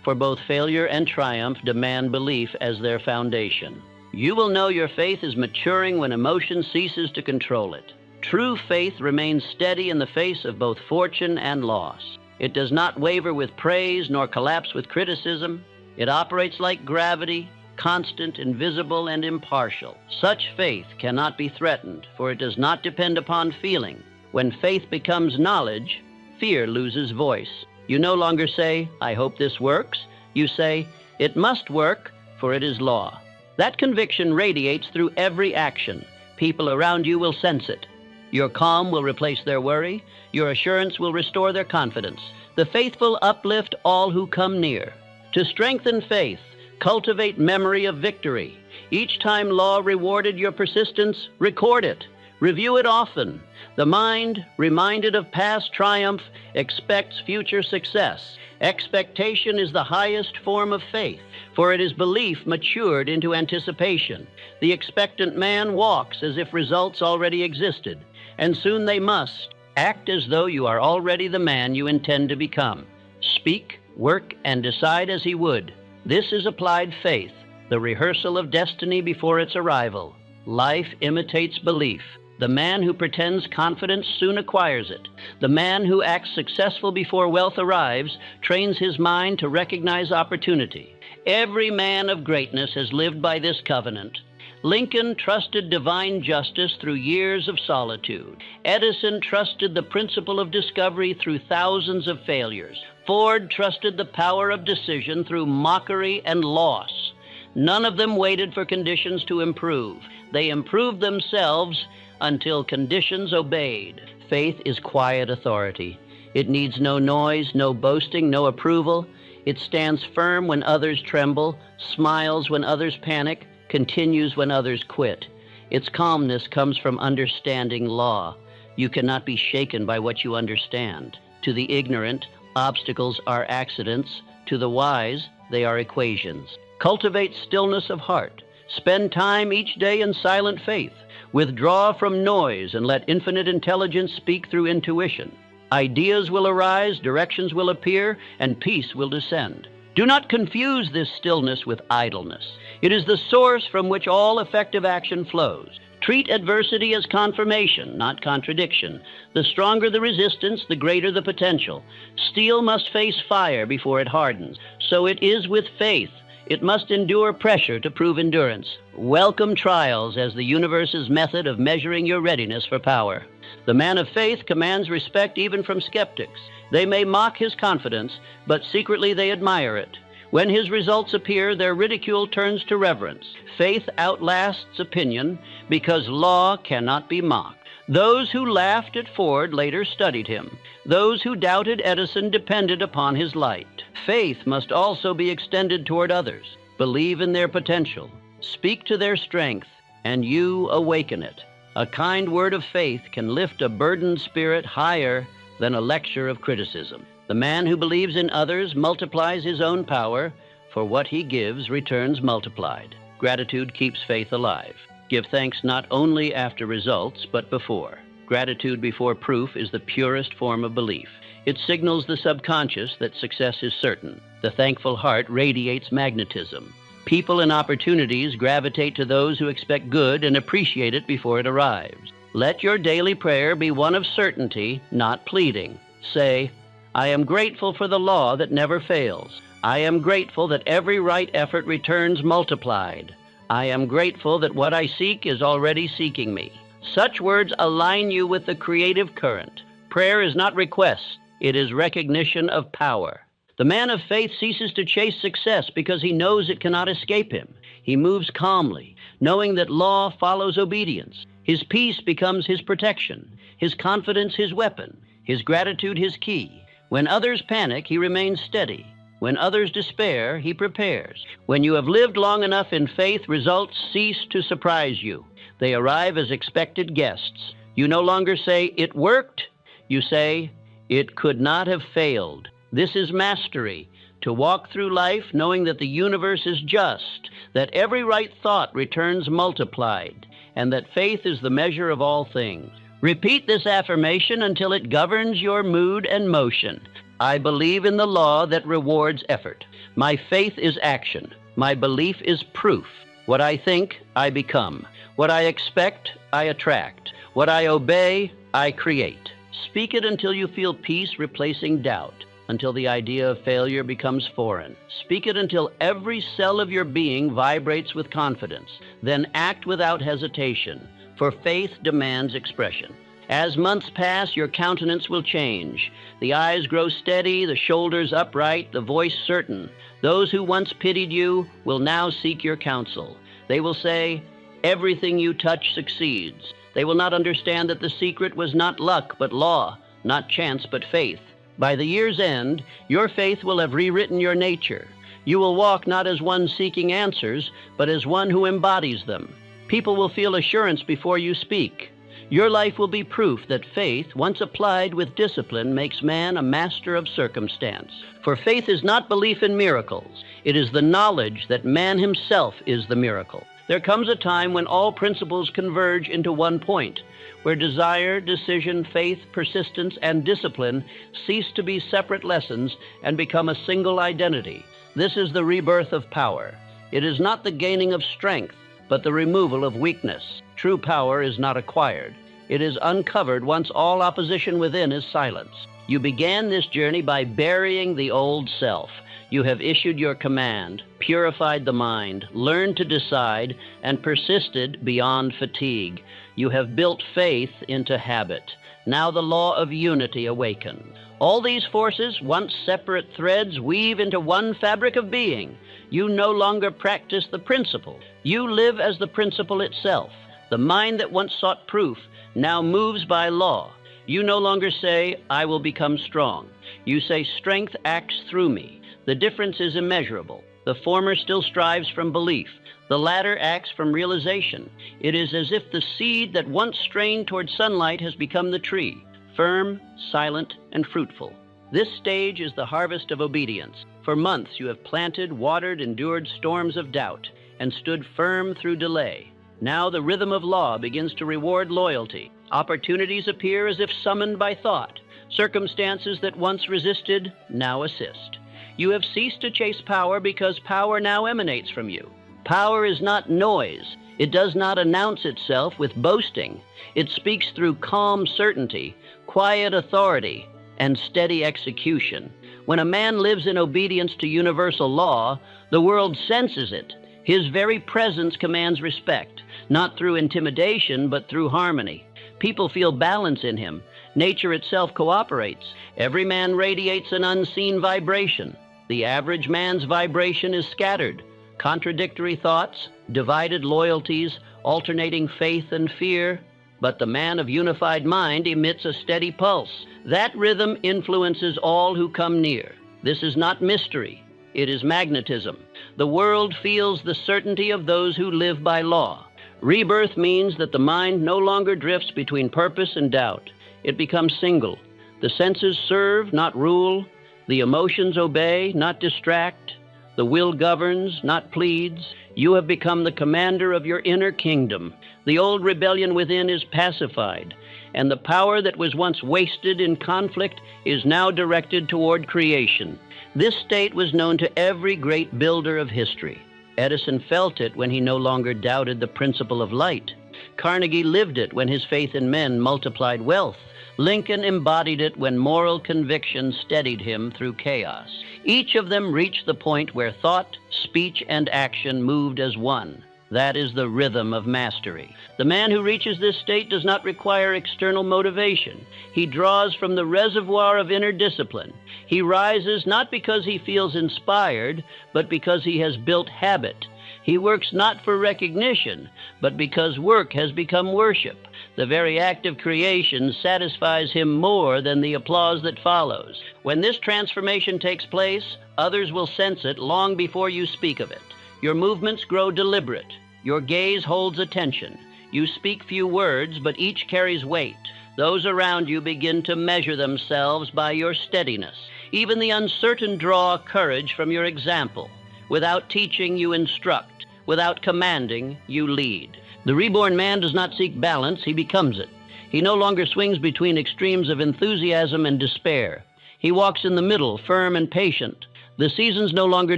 for both failure and triumph demand belief as their foundation. You will know your faith is maturing when emotion ceases to control it. True faith remains steady in the face of both fortune and loss. It does not waver with praise nor collapse with criticism. It operates like gravity, constant, invisible, and impartial. Such faith cannot be threatened, for it does not depend upon feeling. When faith becomes knowledge, fear loses voice. You no longer say, I hope this works. You say, it must work, for it is law. That conviction radiates through every action. People around you will sense it. Your calm will replace their worry. Your assurance will restore their confidence. The faithful uplift all who come near. To strengthen faith, cultivate memory of victory. Each time law rewarded your persistence, record it. Review it often. The mind, reminded of past triumph, expects future success. Expectation is the highest form of faith, for it is belief matured into anticipation. The expectant man walks as if results already existed, and soon they must. Act as though you are already the man you intend to become. Speak, work, and decide as he would. This is applied faith, the rehearsal of destiny before its arrival. Life imitates belief. The man who pretends confidence soon acquires it. The man who acts successful before wealth arrives trains his mind to recognize opportunity. Every man of greatness has lived by this covenant. Lincoln trusted divine justice through years of solitude. Edison trusted the principle of discovery through thousands of failures. Ford trusted the power of decision through mockery and loss. None of them waited for conditions to improve. They improved themselves until conditions obeyed. Faith is quiet authority. It needs no noise, no boasting, no approval. It stands firm when others tremble, smiles when others panic, continues when others quit. Its calmness comes from understanding law. You cannot be shaken by what you understand. To the ignorant, obstacles are accidents. To the wise, they are equations. Cultivate stillness of heart. Spend time each day in silent faith. Withdraw from noise and let infinite intelligence speak through intuition. Ideas will arise, directions will appear, and peace will descend. Do not confuse this stillness with idleness. It is the source from which all effective action flows. Treat adversity as confirmation, not contradiction. The stronger the resistance, the greater the potential. Steel must face fire before it hardens. So it is with faith. It must endure pressure to prove endurance. Welcome trials as the universe's method of measuring your readiness for power. The man of faith commands respect even from skeptics. They may mock his confidence, but secretly they admire it. When his results appear, their ridicule turns to reverence. Faith outlasts opinion because law cannot be mocked. Those who laughed at Ford later studied him. Those who doubted Edison depended upon his light. Faith must also be extended toward others. Believe in their potential. Speak to their strength, and you awaken it. A kind word of faith can lift a burdened spirit higher than a lecture of criticism. The man who believes in others multiplies his own power, for what he gives returns multiplied. Gratitude keeps faith alive. Give thanks not only after results, but before. Gratitude before proof is the purest form of belief. It signals the subconscious that success is certain. The thankful heart radiates magnetism. People and opportunities gravitate to those who expect good and appreciate it before it arrives. Let your daily prayer be one of certainty, not pleading. Say, I am grateful for the law that never fails. I am grateful that every right effort returns multiplied. I am grateful that what I seek is already seeking me. Such words align you with the creative current. Prayer is not request. It is recognition of power. The man of faith ceases to chase success because he knows it cannot escape him. He moves calmly, knowing that law follows obedience. His peace becomes his protection, his confidence his weapon, his gratitude his key. When others panic, he remains steady. When others despair, he prepares. When you have lived long enough in faith, results cease to surprise you. They arrive as expected guests. You no longer say, it worked. You say, it could not have failed. This is mastery, to walk through life knowing that the universe is just, that every right thought returns multiplied, and that faith is the measure of all things. Repeat this affirmation until it governs your mood and motion. I believe in the law that rewards effort. My faith is action. My belief is proof. What I think, I become. What I expect, I attract. What I obey, I create. Speak it until you feel peace replacing doubt, until the idea of failure becomes foreign. Speak it until every cell of your being vibrates with confidence. Then act without hesitation, for faith demands expression. As months pass, your countenance will change. The eyes grow steady, the shoulders upright, the voice certain. Those who once pitied you will now seek your counsel. They will say, everything you touch succeeds. They will not understand that the secret was not luck but law, not chance but faith. By the year's end, your faith will have rewritten your nature. You will walk not as one seeking answers, but as one who embodies them. People will feel assurance before you speak. Your life will be proof that faith, once applied with discipline, makes man a master of circumstance. For faith is not belief in miracles. It is the knowledge that man himself is the miracle. There comes a time when all principles converge into one point, where desire, decision, faith, persistence, and discipline cease to be separate lessons and become a single identity. This is the rebirth of power. It is not the gaining of strength, but the removal of weakness. True power is not acquired. It is uncovered once all opposition within is silenced. You began this journey by burying the old self. You have issued your command, purified the mind, learned to decide, and persisted beyond fatigue. You have built faith into habit. Now the law of unity awakens. All these forces, once separate threads, weave into one fabric of being. You no longer practice the principle. You live as the principle itself. The mind that once sought proof now moves by law. You no longer say, I will become strong. You say, strength acts through me. The difference is immeasurable. The former still strives from belief. The latter acts from realization. It is as if the seed that once strained toward sunlight has become the tree, firm, silent, and fruitful. This stage is the harvest of obedience. For months you have planted, watered, endured storms of doubt, and stood firm through delay. Now the rhythm of law begins to reward loyalty. Opportunities appear as if summoned by thought. Circumstances that once resisted now assist. You have ceased to chase power because power now emanates from you. Power is not noise. It does not announce itself with boasting. It speaks through calm certainty, quiet authority, and steady execution. When a man lives in obedience to universal law, the world senses it. His very presence commands respect, not through intimidation, but through harmony. People feel balance in him. Nature itself cooperates. Every man radiates an unseen vibration. The average man's vibration is scattered. Contradictory thoughts, divided loyalties, alternating faith and fear. But the man of unified mind emits a steady pulse. That rhythm influences all who come near. This is not mystery. It is magnetism. The world feels the certainty of those who live by law. Rebirth means that the mind no longer drifts between purpose and doubt. It becomes single. The senses serve, not rule. The emotions obey, not distract. The will governs, not pleads. You have become the commander of your inner kingdom. The old rebellion within is pacified, and the power that was once wasted in conflict is now directed toward creation. This state was known to every great builder of history. Edison felt it when he no longer doubted the principle of light. Carnegie lived it when his faith in men multiplied wealth. Lincoln embodied it when moral conviction steadied him through chaos. Each of them reached the point where thought, speech, and action moved as one. That is the rhythm of mastery. The man who reaches this state does not require external motivation. He draws from the reservoir of inner discipline. He rises not because he feels inspired, but because he has built habit. He works not for recognition, but because work has become worship. The very act of creation satisfies him more than the applause that follows. When this transformation takes place, others will sense it long before you speak of it. Your movements grow deliberate. Your gaze holds attention. You speak few words, but each carries weight. Those around you begin to measure themselves by your steadiness. Even the uncertain draw courage from your example. Without teaching, you instruct. Without commanding, you lead. The reborn man does not seek balance, he becomes it. He no longer swings between extremes of enthusiasm and despair. He walks in the middle, firm and patient. The seasons no longer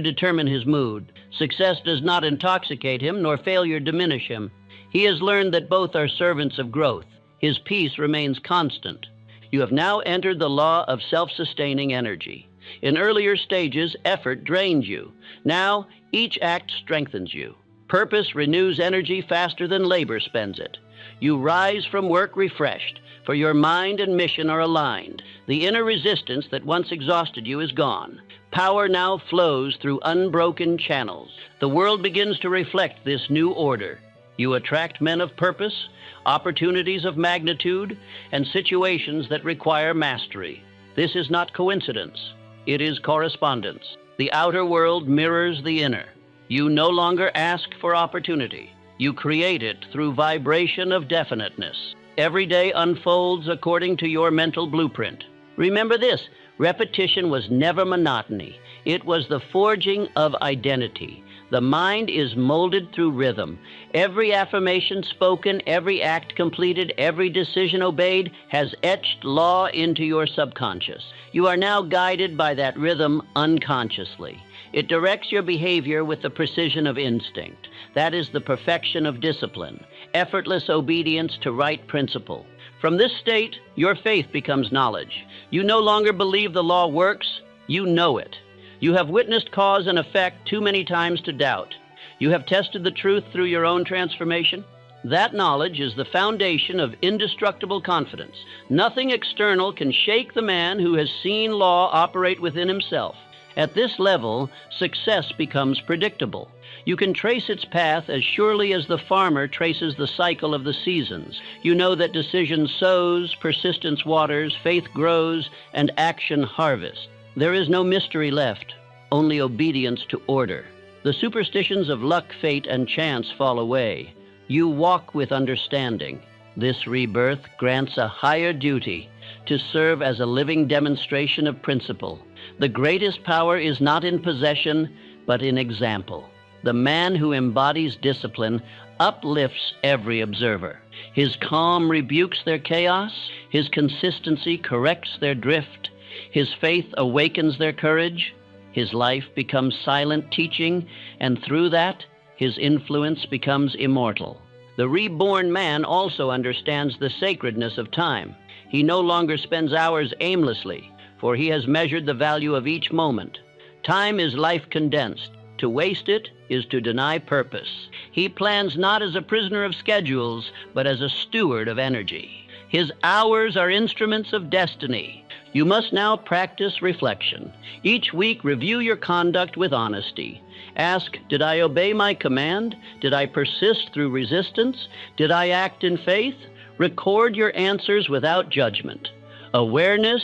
determine his mood. Success does not intoxicate him, nor failure diminish him. He has learned that both are servants of growth. His peace remains constant. You have now entered the law of self-sustaining energy. In earlier stages, effort drained you. Now, each act strengthens you. Purpose renews energy faster than labor spends it. You rise from work refreshed, for your mind and mission are aligned. The inner resistance that once exhausted you is gone. Power now flows through unbroken channels. The world begins to reflect this new order. You attract men of purpose, opportunities of magnitude, and situations that require mastery. This is not coincidence. It is correspondence. The outer world mirrors the inner. You no longer ask for opportunity. You create it through vibration of definiteness. Every day unfolds according to your mental blueprint. Remember this, repetition was never monotony. It was the forging of identity. The mind is molded through rhythm. Every affirmation spoken, every act completed, every decision obeyed has etched law into your subconscious. You are now guided by that rhythm unconsciously. It directs your behavior with the precision of instinct. That is the perfection of discipline, effortless obedience to right principle. From this state, your faith becomes knowledge. You no longer believe the law works, you know it. You have witnessed cause and effect too many times to doubt. You have tested the truth through your own transformation. That knowledge is the foundation of indestructible confidence. Nothing external can shake the man who has seen law operate within himself. At this level, success becomes predictable. You can trace its path as surely as the farmer traces the cycle of the seasons. You know that decision sows, persistence waters, faith grows, and action harvests. There is no mystery left, only obedience to order. The superstitions of luck, fate, and chance fall away. You walk with understanding. This rebirth grants a higher duty to serve as a living demonstration of principle. The greatest power is not in possession, but in example. The man who embodies discipline uplifts every observer. His calm rebukes their chaos. His consistency corrects their drift. His faith awakens their courage. His life becomes silent teaching, and through that, his influence becomes immortal. The reborn man also understands the sacredness of time. He no longer spends hours aimlessly, for he has measured the value of each moment. Time is life condensed. To waste it is to deny purpose. He plans not as a prisoner of schedules, but as a steward of energy. His hours are instruments of destiny. You must now practice reflection. Each week, review your conduct with honesty. Ask, did I obey my command? Did I persist through resistance? Did I act in faith? Record your answers without judgment. Awareness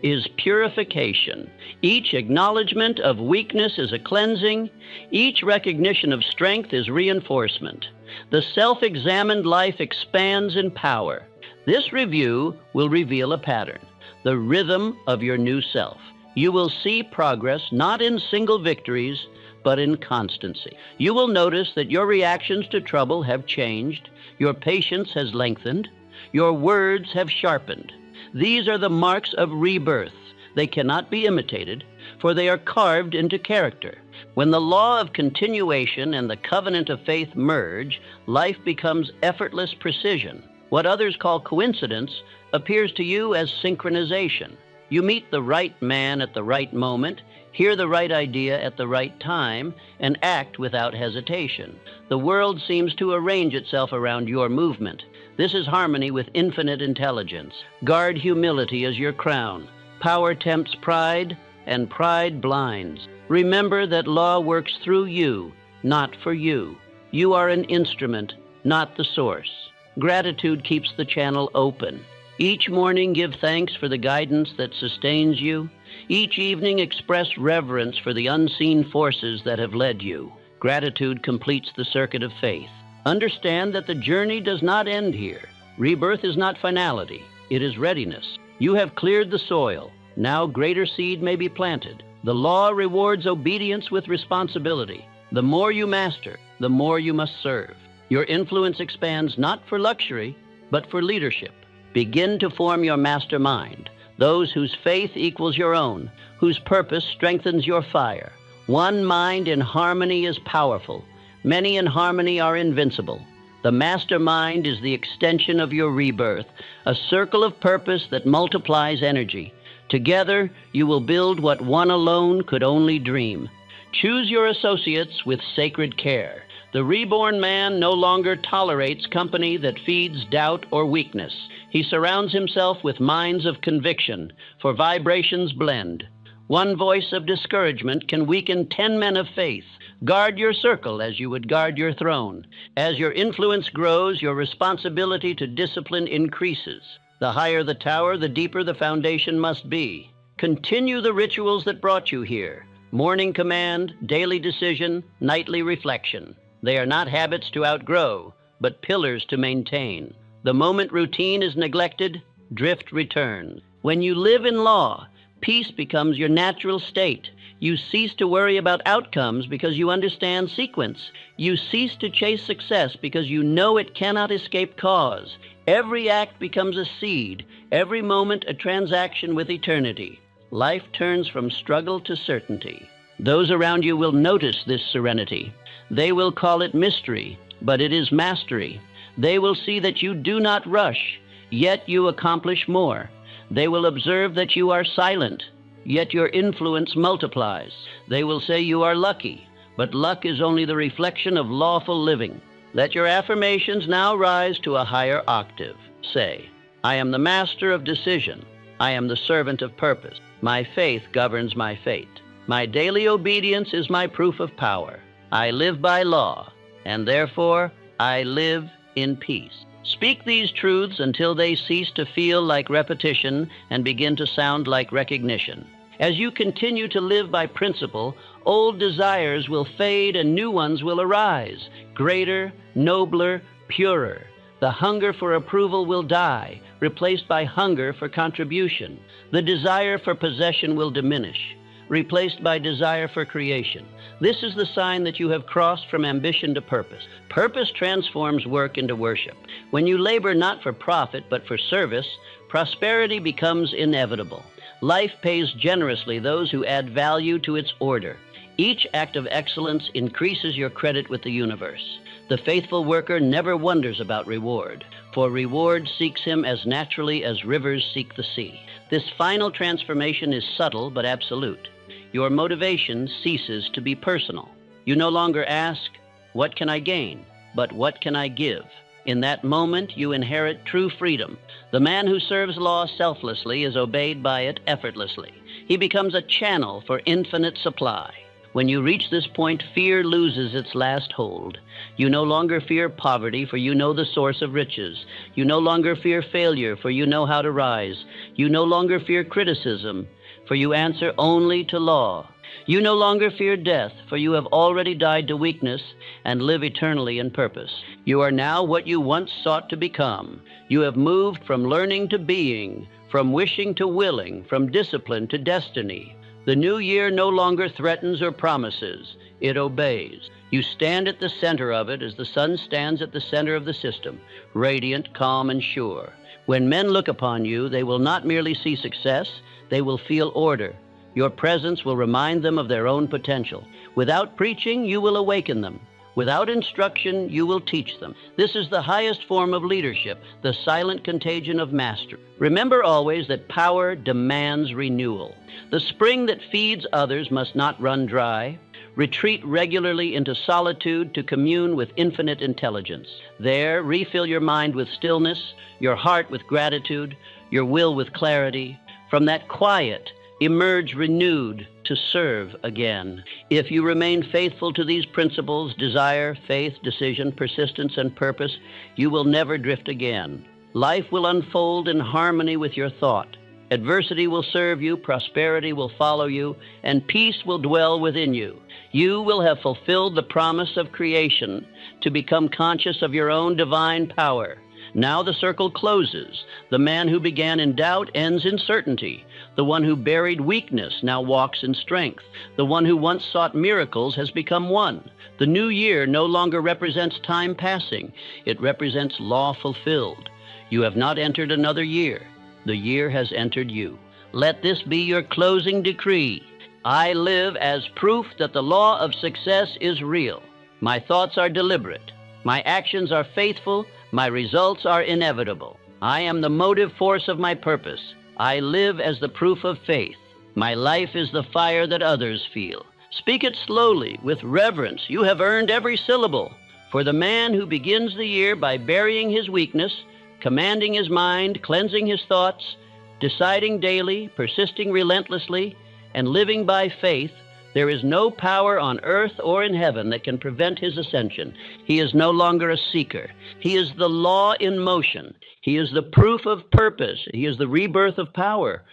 is purification. Each acknowledgement of weakness is a cleansing. Each recognition of strength is reinforcement. The self-examined life expands in power. This review will reveal a pattern, the rhythm of your new self. You will see progress not in single victories, but in constancy. You will notice that your reactions to trouble have changed, your patience has lengthened, your words have sharpened. These are the marks of rebirth. They cannot be imitated, for they are carved into character. When the law of continuation and the covenant of faith merge, life becomes effortless precision. What others call coincidence appears to you as synchronization. You meet the right man at the right moment, hear the right idea at the right time, and act without hesitation. The world seems to arrange itself around your movement. This is harmony with infinite intelligence. Guard humility as your crown. Power tempts pride, and pride blinds. Remember that law works through you, not for you. You are an instrument, not the source. Gratitude keeps the channel open. Each morning give thanks for the guidance that sustains you. Each evening express reverence for the unseen forces that have led you. Gratitude completes the circuit of faith. Understand that the journey does not end here. Rebirth is not finality, it is readiness. You have cleared the soil. Now greater seed may be planted. The law rewards obedience with responsibility. The more you master, the more you must serve. Your influence expands not for luxury, but for leadership. Begin to form your mastermind, those whose faith equals your own, whose purpose strengthens your fire. One mind in harmony is powerful. Many in harmony are invincible. The mastermind is the extension of your rebirth, a circle of purpose that multiplies energy. Together, you will build what one alone could only dream. Choose your associates with sacred care. The reborn man no longer tolerates company that feeds doubt or weakness. He surrounds himself with minds of conviction, for vibrations blend. One voice of discouragement can weaken 10 men of faith. Guard your circle as you would guard your throne. As your influence grows, your responsibility to discipline increases. The higher the tower, the deeper the foundation must be. Continue the rituals that brought you here. Morning command, daily decision, nightly reflection. They are not habits to outgrow, but pillars to maintain. The moment routine is neglected, drift returns. When you live in law, peace becomes your natural state. You cease to worry about outcomes because you understand sequence. You cease to chase success because you know it cannot escape cause. Every act becomes a seed, every moment a transaction with eternity. Life turns from struggle to certainty. Those around you will notice this serenity. They will call it mystery, but it is mastery. They will see that you do not rush, yet you accomplish more. They will observe that you are silent, yet your influence multiplies. They will say you are lucky, but luck is only the reflection of lawful living. Let your affirmations now rise to a higher octave. Say, I am the master of decision. I am the servant of purpose. My faith governs my fate. My daily obedience is my proof of power. I live by law, and therefore I live in peace. Speak these truths until they cease to feel like repetition and begin to sound like recognition. As you continue to live by principle, old desires will fade and new ones will arise, greater, nobler, purer. The hunger for approval will die, replaced by hunger for contribution. The desire for possession will diminish, replaced by desire for creation. This is the sign that you have crossed from ambition to purpose. Purpose transforms work into worship. When you labor not for profit but for service, prosperity becomes inevitable. Life pays generously those who add value to its order. Each act of excellence increases your credit with the universe. The faithful worker never wonders about reward, for reward seeks him as naturally as rivers seek the sea. This final transformation is subtle but absolute. Your motivation ceases to be personal. You no longer ask, what can I gain? But what can I give? In that moment, you inherit true freedom. The man who serves law selflessly is obeyed by it effortlessly. He becomes a channel for infinite supply. When you reach this point, fear loses its last hold. You no longer fear poverty, for you know the source of riches. You no longer fear failure, for you know how to rise. You no longer fear criticism, for you answer only to law. You no longer fear death, for you have already died to weakness and live eternally in purpose. You are now what you once sought to become. You have moved from learning to being, from wishing to willing, from discipline to destiny. The new year no longer threatens or promises. It obeys. You stand at the center of it as the sun stands at the center of the system, radiant, calm, and sure. When men look upon you, they will not merely see success, they will feel order. Your presence will remind them of their own potential. Without preaching, you will awaken them. Without instruction, you will teach them. This is the highest form of leadership, the silent contagion of mastery. Remember always that power demands renewal. The spring that feeds others must not run dry. Retreat regularly into solitude to commune with infinite intelligence. There, refill your mind with stillness, your heart with gratitude, your will with clarity. From that quiet, emerge renewed to serve again. If you remain faithful to these principles, desire, faith, decision, persistence, and purpose, you will never drift again. Life will unfold in harmony with your thought. Adversity will serve you, prosperity will follow you, and peace will dwell within you. You will have fulfilled the promise of creation to become conscious of your own divine power. Now the circle closes. The man who began in doubt ends in certainty. The one who buried weakness now walks in strength. The one who once sought miracles has become one. The new year no longer represents time passing. It represents law fulfilled. You have not entered another year. The year has entered you. Let this be your closing decree. I live as proof that the law of success is real. My thoughts are deliberate. My actions are faithful. My results are inevitable. I am the motive force of my purpose. I live as the proof of faith. My life is the fire that others feel. Speak it slowly, with reverence. You have earned every syllable. For the man who begins the year by burying his weakness, commanding his mind, cleansing his thoughts, deciding daily, persisting relentlessly, and living by faith, there is no power on earth or in heaven that can prevent his ascension. He is no longer a seeker. He is the law in motion. He is the proof of purpose. He is the rebirth of power.